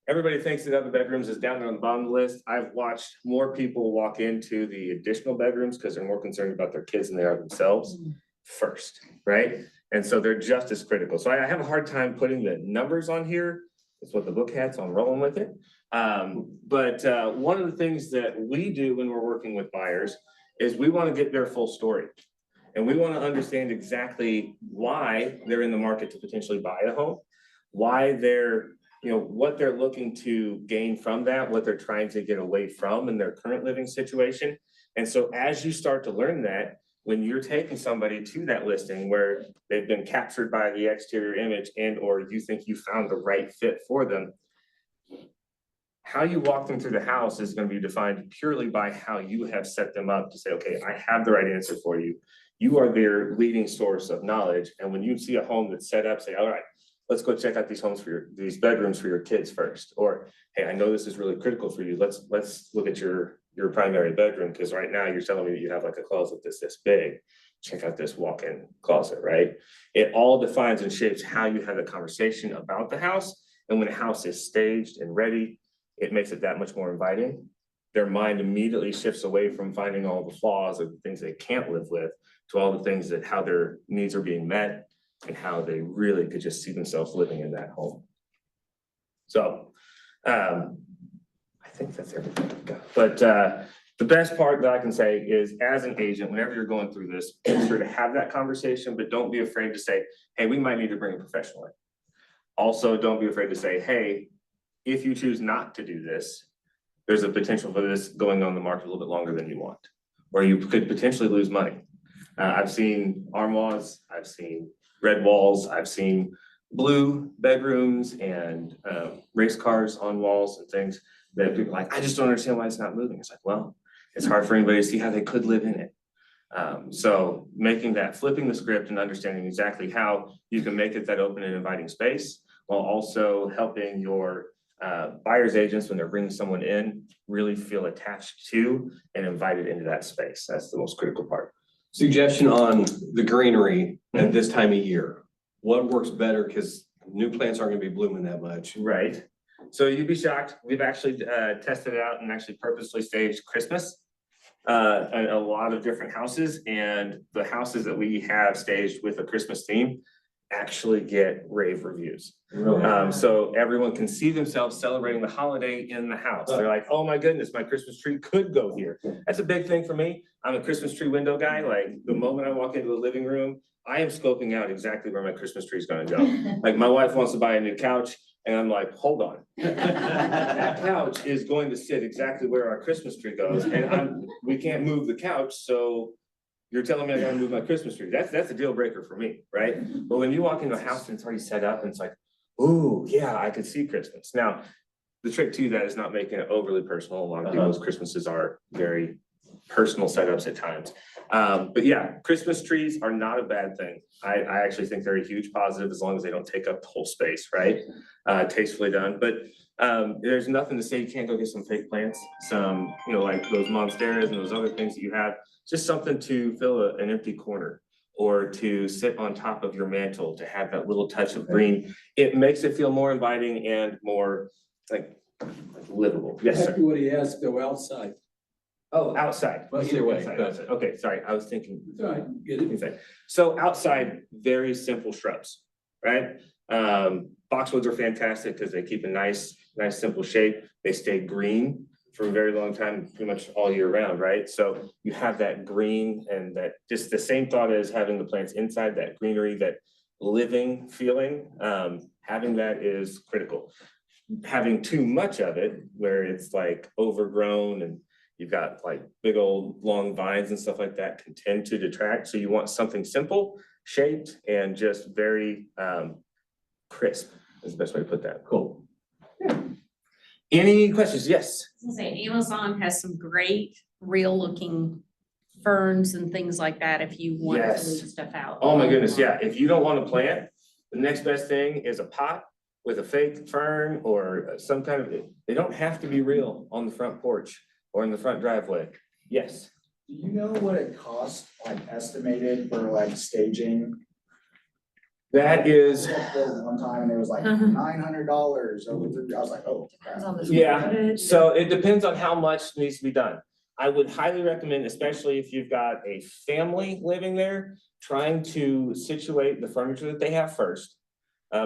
Everybody thinks that other bedrooms is down there on the bottom of the list. I've watched more people walk into the additional bedrooms because they're more concerned about their kids than they are themselves first, right? And so they're just as critical. So I have a hard time putting the numbers on here. It's what the book had, so I'm rolling with it. But one of the things that we do when we're working with buyers is we want to get their full story. And we want to understand exactly why they're in the market to potentially buy a home, why they're, what they're looking to gain from that, what they're trying to get away from in their current living situation. And so as you start to learn that, when you're taking somebody to that listing where they've been captured by the exterior image and or you think you found the right fit for them, how you walk them through the house is going to be defined purely by how you have set them up to say, okay, I have the right answer for you. You are their leading source of knowledge. And when you see a home that's set up, say, all right, let's go check out these homes for these bedrooms for your kids first. Or, hey, I know this is really critical for you. Let's look at your primary bedroom, because right now you're telling me that you have like a closet that's this big. Check out this walk-in closet, right? It all defines and shapes how you have a conversation about the house. And when a house is staged and ready, it makes it that much more inviting. Their mind immediately shifts away from finding all the flaws or the things they can't live with to all the things that how their needs are being met and how they really could just see themselves living in that home. So I think that's everything I've got. But the best part that I can say is as an agent, whenever you're going through this, make sure to have that conversation, but don't be afraid to say, hey, we might need to bring a professional in. Also, don't be afraid to say, hey, if you choose not to do this, there's a potential for this going on the market a little bit longer than you want, or you could potentially lose money. I've seen armoires, I've seen red walls, I've seen blue bedrooms and race cars on walls and things that people are like, I just don't understand why it's not moving. It's like, well, it's hard for anybody to see how they could live in it. So making that, flipping the script and understanding exactly how you can make it that open and inviting space, while also helping your buyer's agents, when they're bringing someone in, really feel attached to and invited into that space. That's the most critical part. Suggestion on the greenery at this time of year. What works better? Because new plants aren't gonna be blooming that much. Right. So you'd be shocked. We've actually tested it out and actually purposely staged Christmas in a lot of different houses, and the houses that we have staged with a Christmas theme actually get rave reviews. So everyone can see themselves celebrating the holiday in the house. They're like, oh my goodness, my Christmas tree could go here. That's a big thing for me. I'm a Christmas tree window guy. Like the moment I walk into the living room, I am scoping out exactly where my Christmas tree is gonna go. Like my wife wants to buy a new couch and I'm like, hold on. That couch is going to sit exactly where our Christmas tree goes, and we can't move the couch, so you're telling me I gotta move my Christmas tree. That's a deal breaker for me, right? But when you walk into a house and it's already set up and it's like, ooh, yeah, I could see Christmas. Now, the trick to that is not making it overly personal. A lot of people's Christmases are very personal setups at times. But yeah, Christmas trees are not a bad thing. I actually think they're a huge positive as long as they don't take up the whole space, right? Tastefully done. But there's nothing to say you can't go get some fake plants, some, like those monsteras and those other things that you have. Just something to fill an empty corner or to sit on top of your mantle to have that little touch of green. It makes it feel more inviting and more like livable. Yes, sir. What he asked, go outside. Oh, outside. Well, either way, Outside, outside. Okay, sorry, I was thinking. It's all right, get it. Inside. So outside, very simple shrubs, right? Boxwoods are fantastic because they keep a nice simple shape. They stay green for a very long time, pretty much all year round, right? So you have that green and that, just the same thought as having the plants inside, that greenery, that living feeling, having that is critical. Having too much of it, where it's like overgrown and you've got like big old long vines and stuff like that, can tend to detract. So you want something simple, shaped, and just very crisp is the best way to put that. Cool. Any questions? Yes. I was gonna say, Amazon has some great real looking ferns and things like that if you want to Yes. leave stuff out. Oh my goodness, yeah. If you don't want to plant, the next best thing is a pot with a fake fern or some kind of, they don't have to be real on the front porch or in the front driveway. Yes. Do you know what it costs, like estimated for like staging? That is, One time and it was like $900 over 3, I was like, oh. crap. yeah, so it depends on how much needs to be done. I would highly recommend, especially if you've got a family living there, trying to situate the furniture that they have first.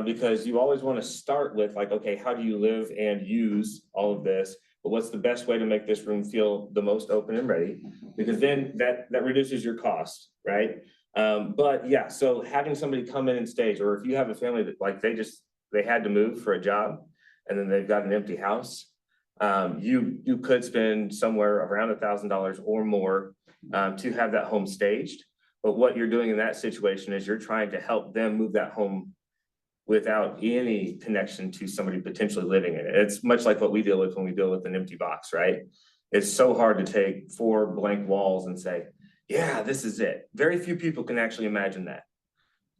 Because you always want to start with like, okay, how do you live and use all of this? But what's the best way to make this room feel the most open and ready? Because then that reduces your cost, right? But yeah, so having somebody come in and stage, or if you have a family that like they had to move for a job and then they've got an empty house, you could spend somewhere around $1,000 or more to have that home staged. But what you're doing in that situation is you're trying to help them move that home without any connection to somebody potentially living in it. It's much like what we deal with when we deal with an empty box, right? It's so hard to take 4 blank walls and say, yeah, this is it. Very few people can actually imagine that.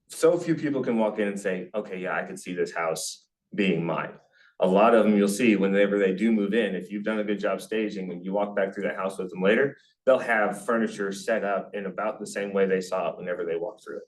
So few people can walk in and say, okay, yeah, I could see this house being mine. A lot of them you'll see whenever they do move in, if you've done a good job staging, when you walk back through that house with them later, they'll have furniture set up in about the same way they saw it whenever they walked through it.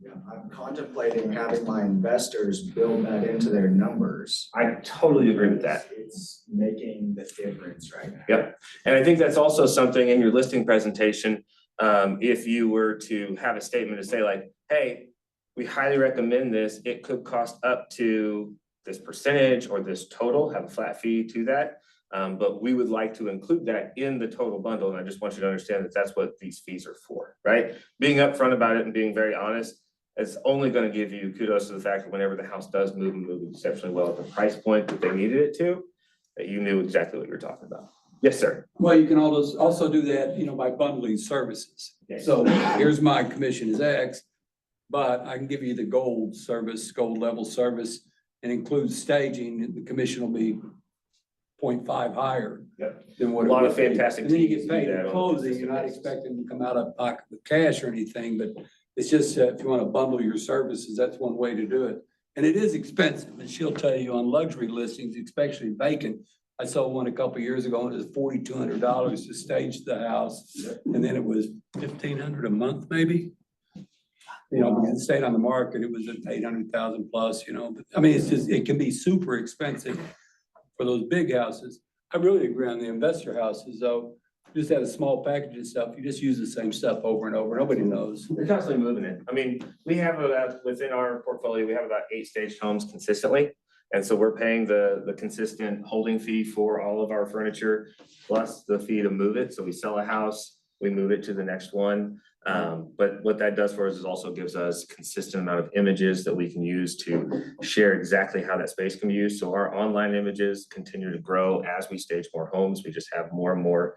Yeah, I'm contemplating having my investors build that into their numbers. I totally agree with that. It's making the difference right now. Yep, and I think that's also something in your listing presentation, if you were to have a statement to say like, hey, we highly recommend this, it could cost up to this percentage or this total, have a flat fee to that. But we would like to include that in the total bundle, and I just want you to understand that that's what these fees are for, right? Being upfront about it and being very honest, it's only gonna give you kudos to the fact that whenever the house does move and move exceptionally well at the price point that they needed it to, that you knew exactly what you were talking about. Yes, sir. Well, you can also do that, by bundling services. Yes. So here's my commission is X, but I can give you the gold service, gold level service, and include staging, and the commission will be 0.5 higher. Yep. Than what. A lot of fantastic And then you teams get do paid that in on a closing, consistent you're not basis. expecting to come out of pocket with cash or anything, but it's just, if you want to bundle your services, that's one way to do it. And it is expensive, and she'll tell you on luxury listings, especially vacant. I sold one a couple years ago, and it was $4,200 to stage the house, and then it was $1,500 a month, maybe. Because it stayed on the market, it was at 800,000 plus, but I mean, it can be super expensive for those big houses. I really agree on the investor houses, though. Just have a small package of stuff, you just use the same stuff over and over, nobody knows. You're constantly moving it. I mean, we have about, within our portfolio, we have about 8 staged homes consistently. And so we're paying the consistent holding fee for all of our furniture, plus the fee to move it. So we sell a house, we move it to the next one. But what that does for us is also gives us consistent amount of images that we can use to share exactly how that space can be used. So our online images continue to grow as we stage more homes. We just have more and more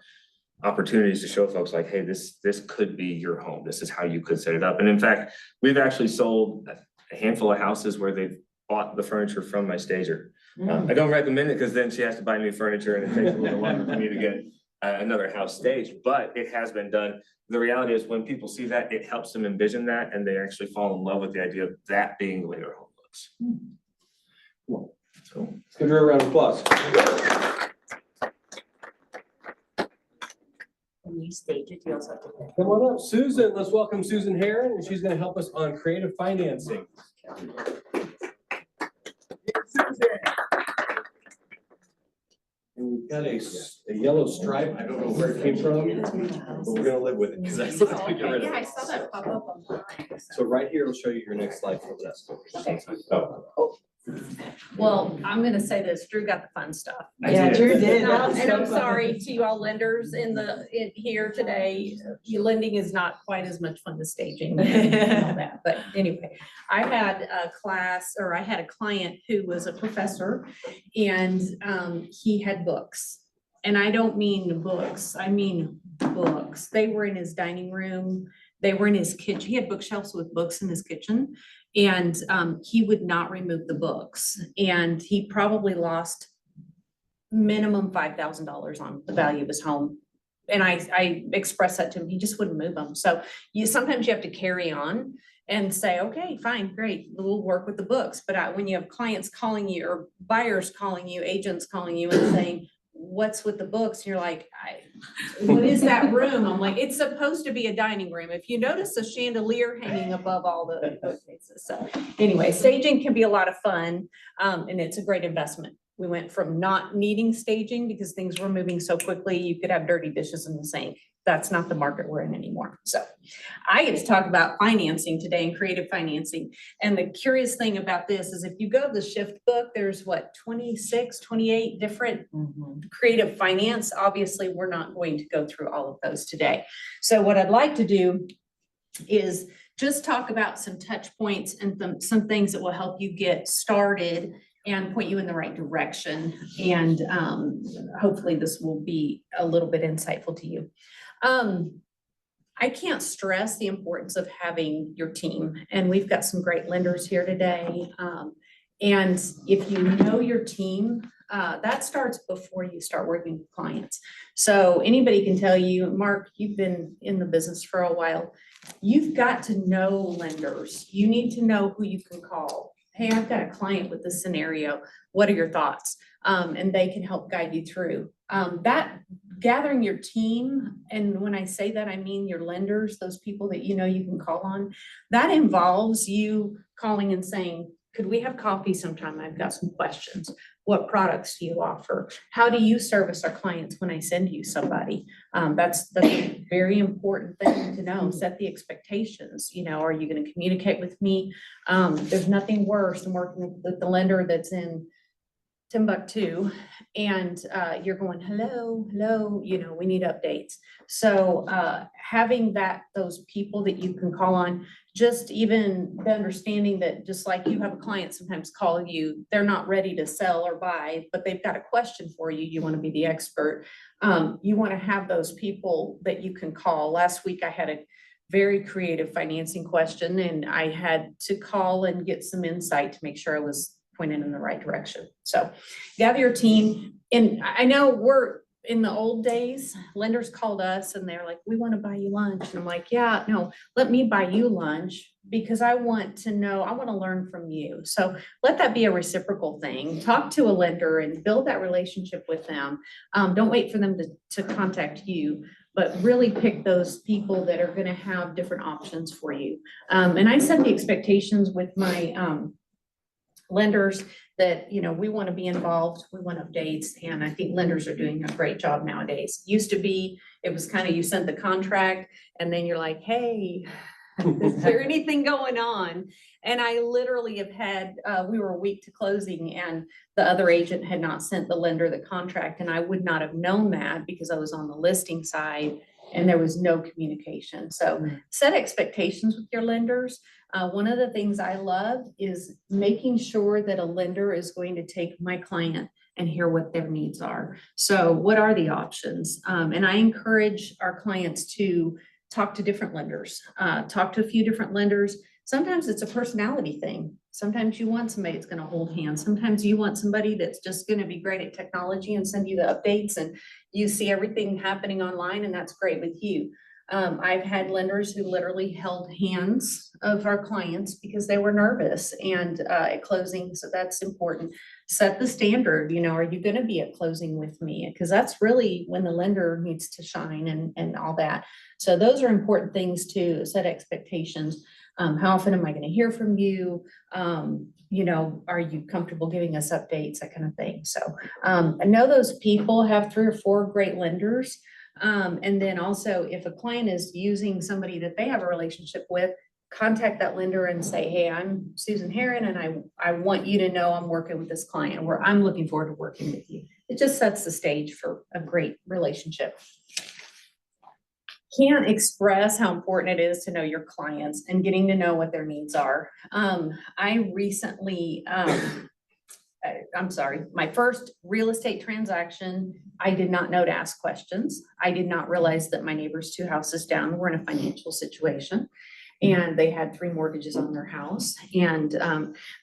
opportunities to show folks like, hey, this could be your home. This is how you could set it up. And in fact, we've actually sold a handful of houses where they've bought the furniture from my stager. I don't recommend it because then she has to buy new furniture and it takes a little longer for me to get another house staged, but it has been done. The reality is when people see that, it helps them envision that and they actually fall in love with the idea of that being the way their home looks. Cool. So Let's give her a round of applause. When you stage it, you also have to. Come on up, Susan. Let's welcome Susan Heron, and she's gonna help us on creative financing. And we've got a yellow stripe. I don't know where it came from, but we're gonna live with it because that's what we get rid of. Yeah, I saw that pop up online. So right here will show you your next slide for this. Oh, Well, I'm gonna say this, Drew got the fun stuff. Yeah, Drew did. And That was I'm so fun. sorry to you all lenders in here today, your lending is not quite as much fun as staging and all that, but anyway. I had a client who was a professor and he had books. And I don't mean books, I mean books. They were in his dining room, they were in his kitchen, he had bookshelves with books in his kitchen. And he would not remove the books, and he probably lost minimum $5,000 on the value of his home. And I expressed that to him, he just wouldn't move them. So sometimes you have to carry on and say, okay, fine, great, we'll work with the books. But when you have clients calling you or buyers calling you, agents calling you and saying, what's with the books? And you're like, what is that room? I'm like, it's supposed to be a dining room. If you notice a chandelier hanging above all the bookcases. So anyway, staging can be a lot of fun, and it's a great investment. We went from not needing staging because things were moving so quickly, you could have dirty dishes in the sink. That's not the market we're in anymore. So I get to talk about financing today and creative financing. And the curious thing about this is if you go to the Shift book, there's what, 26, 28 different creative finance. Obviously, we're not going to go through all of those today. So what I'd like to do is just talk about some touch points and some things that will help you get started and point you in the right direction. And hopefully this will be a little bit insightful to you. I can't stress the importance of having your team, and we've got some great lenders here today. And if you know your team, that starts before you start working with clients. So anybody can tell you, Mark, you've been in the business for a while. You've got to know lenders. You need to know who you can call. Hey, I've got a client with this scenario. What are your thoughts? And they can help guide you through. That gathering your team, and when I say that, I mean your lenders, those people that you know you can call on, that involves you calling and saying, could we have coffee sometime? I've got some questions. What products do you offer? How do you service our clients when I send you somebody? That's a very important thing to know. Set the expectations. You know, are you going to communicate with me? There's nothing worse than working with the lender that's in Timbuktu and you're going, hello, you know, we need updates. So having those people that you can call on, just even the understanding that just like you have a client sometimes call you, they're not ready to sell or buy, but they've got a question for you. You want to be the expert. You want to have those people that you can call. Last week I had a very creative financing question and I had to call and get some insight to make sure I was pointed in the right direction. So gather your team. And I know we're in the old days, lenders called us and they're like, we want to buy you lunch. And I'm like, yeah, no, let me buy you lunch because I want to know, I want to learn from you. So let that be a reciprocal thing. Talk to a lender and build that relationship with them. Don't wait for them to contact you, but really pick those people that are going to have different options for you. And I set the expectations with my lenders that, you know, we want to be involved, we want updates, and I think lenders are doing a great job nowadays. Used to be, it was kind of you sent the contract and then you're like, hey, is there anything going on? And I literally have had, we were a week to closing and the other agent had not sent the lender the contract, and I would not have known that because I was on the listing side and there was no communication. So set expectations with your lenders. One of the things I love is making sure that a lender is going to take my client and hear what their needs are. So what are the options? And I encourage our clients to talk to different lenders, talk to a few different lenders. Sometimes it's a personality thing. Sometimes you want somebody that's going to hold hands. Sometimes you want somebody that's just going to be great at technology and send you the updates and you see everything happening online, and that's great with you. I've had lenders who literally held hands of our clients because they were nervous and at closing. So that's important. Set the standard. You know, are you going to be at closing with me? Because that's really when the lender needs to shine and all that. So those are important things to set expectations. How often am I going to hear from you? You know, are you comfortable giving us updates, that kind of thing. So I know those people have 3 or 4 great lenders. And then also if a client is using somebody that they have a relationship with, contact that lender and say, hey, I'm Susan Heron and I want you to know I'm working with this client, or I'm looking forward to working with you. It just sets the stage for a great relationship. Can't express how important it is to know your clients and getting to know what their needs are. I recently, I'm sorry, my first real estate transaction, I did not know to ask questions. I did not realize that my neighbors 2 houses down were in a financial situation. And they had 3 mortgages on their house, and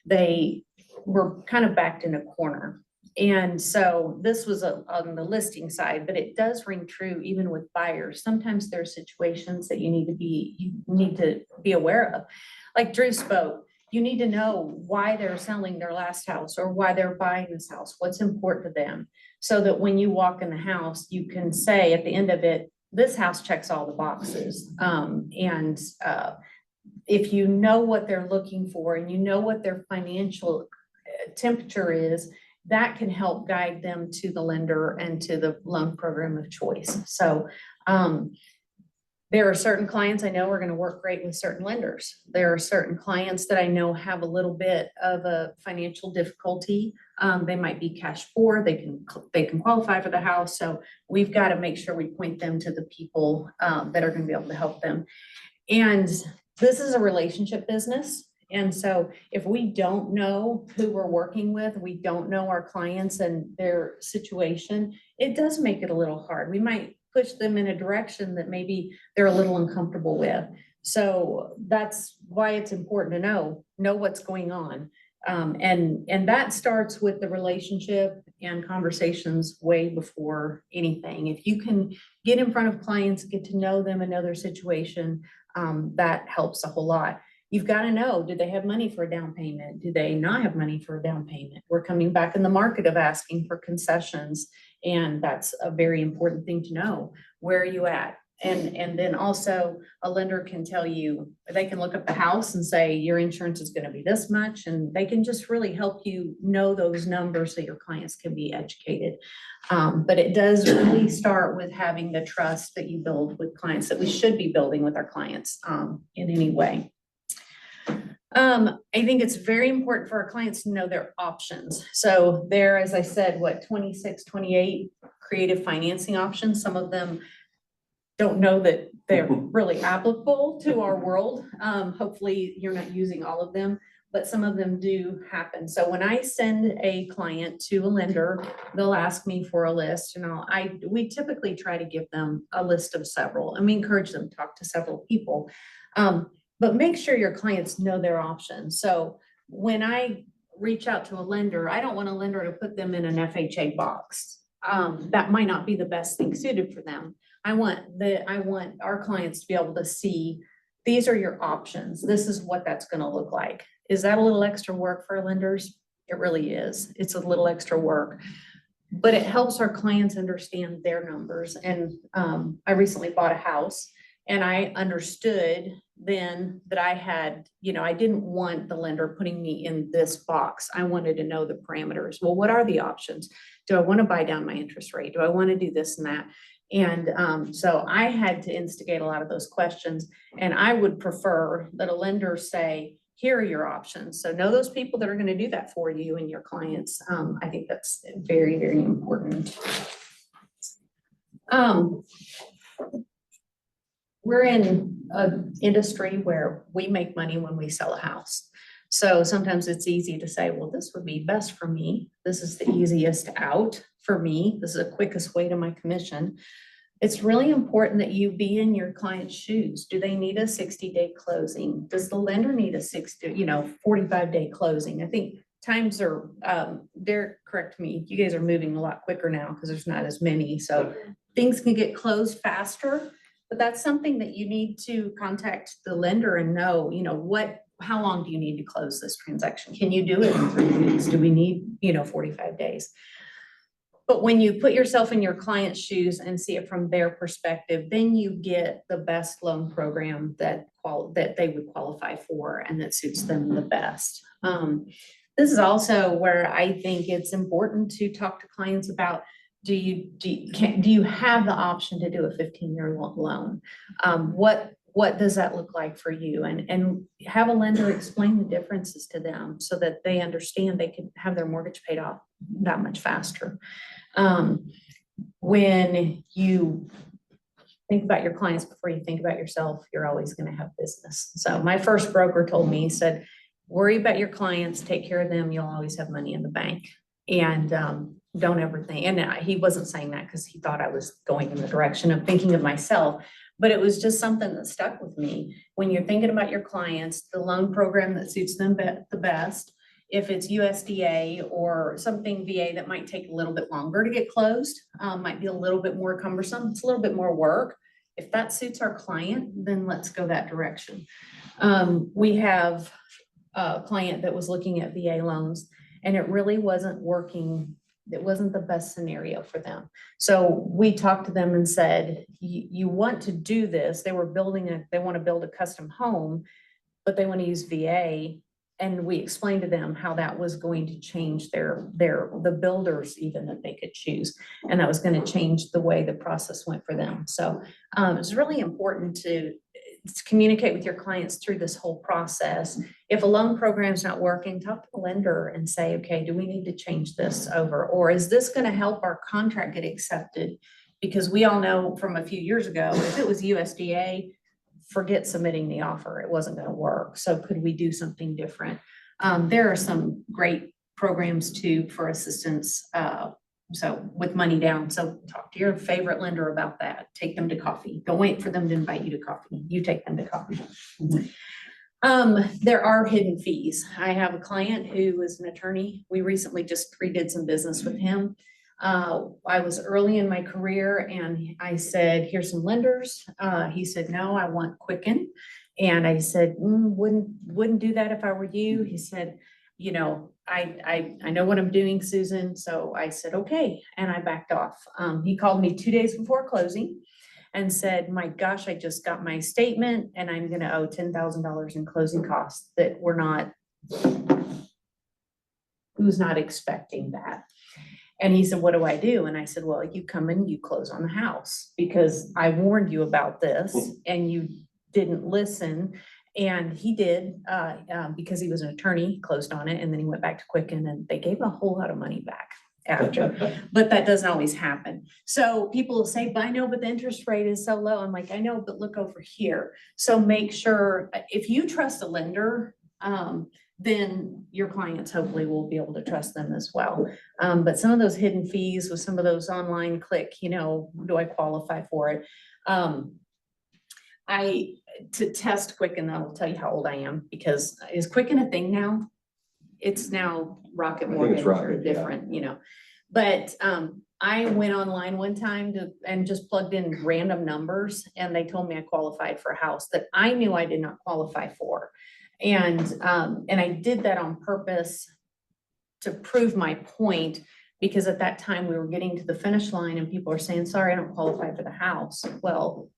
they were kind of backed in a corner. And so this was on the listing side, but it does ring true even with buyers. Sometimes there are situations that you need to be aware of. Like Drew spoke, you need to know why they're selling their last house or why they're buying this house, what's important to them. So that when you walk in the house, you can say at the end of it, this house checks all the boxes. If you know what they're looking for and you know what their financial temperature is, that can help guide them to the lender and to the loan program of choice. So there are certain clients I know are going to work great with certain lenders. There are certain clients that I know have a little bit of a financial difficulty. They might be cash poor, they can qualify for the house. So we've got to make sure we point them to the people that are going to be able to help them. And this is a relationship business. And so if we don't know who we're working with, we don't know our clients and their situation, it does make it a little hard. We might push them in a direction that maybe they're a little uncomfortable with. So that's why it's important to know what's going on. And that starts with the relationship and conversations way before anything. If you can get in front of clients, get to know them and know their situation, that helps a whole lot. You've got to know, do they have money for a down payment? Do they not have money for a down payment? We're coming back in the market of asking for concessions. And that's a very important thing to know. Where are you at? And then also a lender can tell you, they can look up the house and say, your insurance is going to be this much. And they can just really help you know those numbers so your clients can be educated. But it does really start with having the trust that you build with clients, that we should be building with our clients in any way. I think it's very important for our clients to know their options. So there, as I said, 26, 28 creative financing options. Some of them don't know that they're really applicable to our world. Hopefully you're not using all of them, but some of them do happen. So when I send a client to a lender, they'll ask me for a list, and we typically try to give them a list of several, and we encourage them to talk to several people. But make sure your clients know their options. So when I reach out to a lender, I don't want a lender to put them in an FHA box. That might not be the best thing suited for them. I want our clients to be able to see, these are your options. This is what that's going to look like. Is that a little extra work for lenders? It really is. It's a little extra work, but it helps our clients understand their numbers. And I recently bought a house, and I understood then that I had, I didn't want the lender putting me in this box. I wanted to know the parameters. Well, what are the options? Do I want to buy down my interest rate? Do I want to do this and that? And so I had to instigate a lot of those questions. And I would prefer that a lender say, here are your options. So know those people that are going to do that for you and your clients. I think that's very, very important. We're in an industry where we make money when we sell a house. So sometimes it's easy to say, well, this would be best for me. This is the easiest out for me. This is the quickest way to my commission. It's really important that you be in your client's shoes. Do they need a 60-day closing? Does the lender need a 45-day closing? I think times are, Derek, correct me, you guys are moving a lot quicker now because there's not as many. So things can get closed faster. But that's something that you need to contact the lender and know, how long do you need to close this transaction? Can you do it in 3 weeks? Do we need, 45 days? But when you put yourself in your client's shoes and see it from their perspective, then you get the best loan program that they would qualify for and that suits them the best. This is also where I think it's important to talk to clients about, do you have the option to do a 15-year loan? what does that look like for you? And have a lender explain the differences to them so that they understand they can have their mortgage paid off that much faster. When you think about your clients before you think about yourself, you're always going to have business. So my first broker told me, he said, worry about your clients, take care of them, you'll always have money in the bank. And don't ever think, and he wasn't saying that because he thought I was going in the direction of thinking of myself, but it was just something that stuck with me. When you're thinking about your clients, the loan program that suits them the best, if it's USDA or something VA that might take a little bit longer to get closed, might be a little bit more cumbersome, it's a little bit more work. If that suits our client, then let's go that direction. We have a client that was looking at VA loans and it really wasn't working. It wasn't the best scenario for them. So we talked to them and said, you want to do this. They want to build a custom home, but they want to use VA. And we explained to them how that was going to change the builders even that they could choose. And that was going to change the way the process went for them. So it's really important to communicate with your clients through this whole process. If a loan program is not working, talk to the lender and say, okay, do we need to change this over? Or is this going to help our contract get accepted? Because we all know from a few years ago, if it was USDA, forget submitting the offer. It wasn't going to work. So could we do something different? There are some great programs too for assistance. So with money down. So talk to your favorite lender about that. Take them to coffee. Don't wait for them to invite you to coffee. You take them to coffee. There are hidden fees. I have a client who is an attorney. We recently just redid some business with him. I was early in my career and I said, here's some lenders. He said, no, I want Quicken. And I said, wouldn't do that if I were you. He said, you know, I know what I'm doing, Susan. So I said, okay. And I backed off. He called me 2 days before closing and said, my gosh, I just got my statement and I'm going to owe $10,000 in closing costs that who's not expecting that. And he said, what do I do? And I said, well, you come and you close on the house because I warned you about this and you didn't listen. And he did, because he was an attorney, he closed on it, and then he went back to Quicken and they gave him a whole lot of money back after, but that doesn't always happen. So people will say, but I know, but the interest rate is so low. I'm like, I know, but look over here. So make sure if you trust a lender, then your clients hopefully will be able to trust them as well. But some of those hidden fees with some of those online click, you know, do I qualify for it? To test Quicken, I'll tell you how old I am, because is Quicken a thing now? It's now Rocket Mortgage or different, you know. But I went online one time and just plugged in random numbers and they told me I qualified for a house that I knew I did not qualify for. And I did that on purpose to prove my point, because at that time we were getting to the finish line and people are saying, sorry, I don't qualify for the house. Well,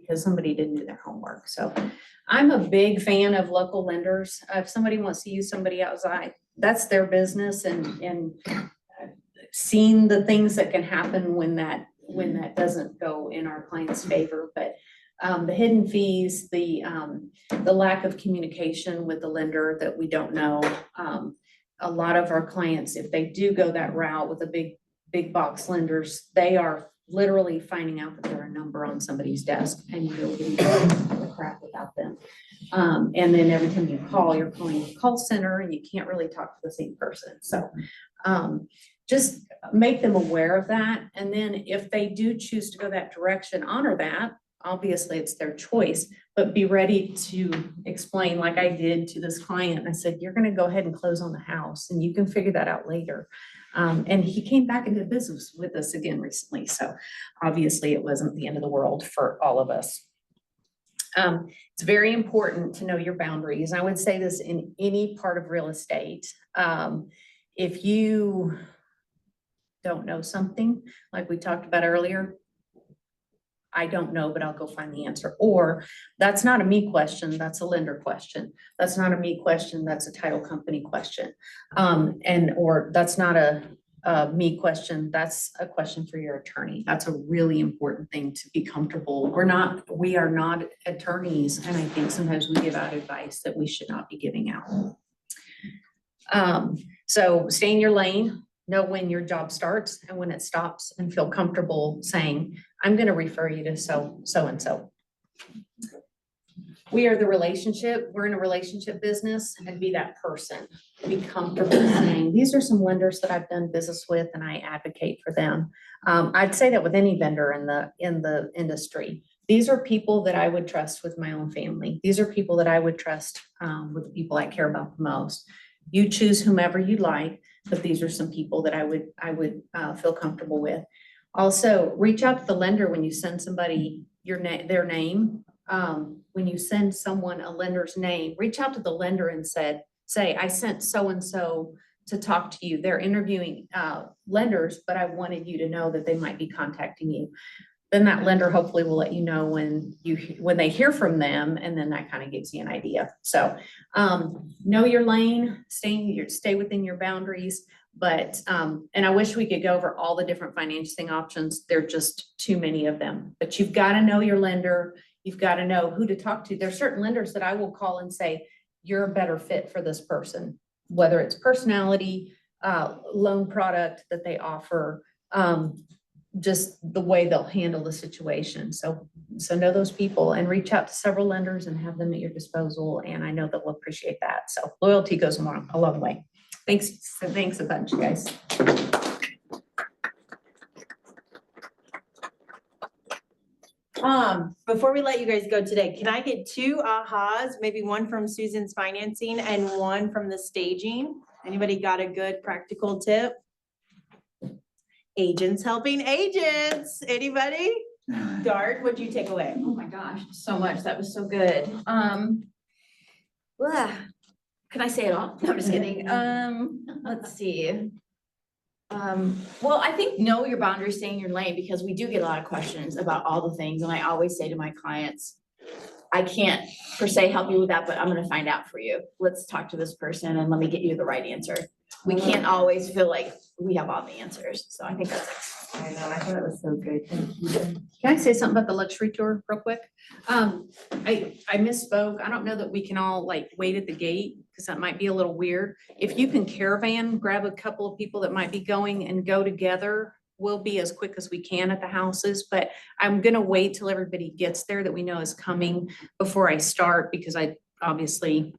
because somebody didn't do their homework. So I'm a big fan of local lenders. If somebody wants to use somebody outside, that's their business, and seeing the things that can happen when that doesn't go in our client's favor. But the hidden fees, the lack of communication with the lender that we don't know. A lot of our clients, if they do go that route with the big box lenders, they are literally finding out that they're a number on somebody's desk and you're getting the crap without them. And then every time you call, you're calling a call center and you can't really talk to the same person. So just make them aware of that. And then if they do choose to go that direction, honor that. Obviously it's their choice, but be ready to explain, like I did to this client. I said, you're going to go ahead and close on the house and you can figure that out later. And he came back into business with us again recently. So obviously it wasn't the end of the world for all of us. It's very important to know your boundaries. I would say this in any part of real estate. If you don't know something, like we talked about earlier, I don't know, but I'll go find the answer. Or that's not a me question, that's a lender question. That's not a me question, that's a title company question. Or that's not a me question, that's a question for your attorney. That's a really important thing to be comfortable. We are not attorneys, and I think sometimes we give out advice that we should not be giving out. So stay in your lane, know when your job starts and when it stops, and feel comfortable saying, I'm gonna refer you to so-and-so. We are the relationship, we're in a relationship business, and be that person. Be comfortable saying, these are some lenders that I've done business with and I advocate for them. I'd say that with any vendor in the industry. These are people that I would trust with my own family. These are people that I would trust with the people I care about the most. You choose whomever you'd like, but these are some people that I would feel comfortable with. Also, reach out to the lender when you send somebody their name. When you send someone a lender's name, reach out to the lender and say, I sent so-and-so to talk to you. They're interviewing lenders, but I wanted you to know that they might be contacting you. Then that lender hopefully will let you know when they hear from them, and then that kind of gives you an idea. So know your lane, stay within your boundaries. But, and I wish we could go over all the different financing options. There are just too many of them, but you've got to know your lender. You've got to know who to talk to. There's certain lenders that I will call and say, you're a better fit for this person, whether it's personality, loan product that they offer, just the way they'll handle the situation. So know those people and reach out to several lenders and have them at your disposal. And I know they'll appreciate that. So loyalty goes a long way. Thanks a bunch, guys. Before we let you guys go today, can I get 2 ahas, maybe one from Susan's financing and one from the staging? Anybody got a good practical tip? Agents helping agents. Anybody? Dart, what'd you take away? Oh my gosh, so much. That was so good. Can I say it all? No, I'm just kidding. Let's see. Well, I think know your boundaries, stay in your lane, because we do get a lot of questions about all the things. And I always say to my clients, I can't per se help you with that, but I'm going to find out for you. Let's talk to this person and let me get you the right answer. We can't always feel like we have all the answers. So I think that's, I know, I thought it was so good. Thank you. Can I say something about the luxury tour real quick? I misspoke. I don't know that we can all like wait at the gate, because that might be a little weird. If you can caravan, grab a couple of people that might be going and go together. We'll be as quick as we can at the houses, but I'm gonna wait till everybody gets there that we know is coming before I start, because I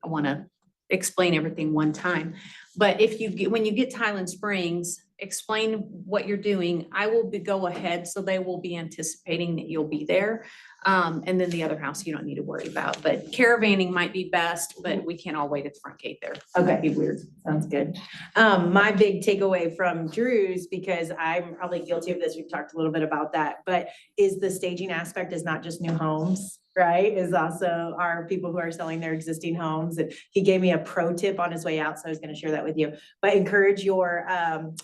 wanna explain everything one time. But when you get to Highland Springs, explain what you're doing. I will go ahead, so they will be anticipating that you'll be there. And then the other house you don't need to worry about, but caravanning might be best, but we can't all wait at the front gate there. Okay. That'd be weird. Sounds good. My big takeaway from Drew's, because I'm probably guilty of this, we've talked a little bit about that, but is the staging aspect is not just new homes, right? Is also our people who are selling their existing homes. And he gave me a pro tip on his way out, so I was gonna share that with you. But encourage your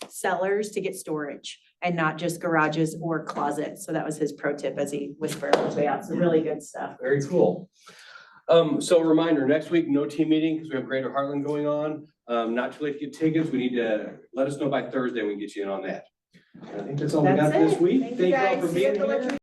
sellers to get storage and not just garages or closets. So that was his pro tip as he whispered on his way out. So really good stuff. Very cool. So a reminder, next week, no team meeting because we have Greater Heartland going on. Not too late to get tickets. We need to let us know by Thursday. We can get you in on that. I think that's all we got this week. Thank you Thank you all guys. for See you at being the here. luxury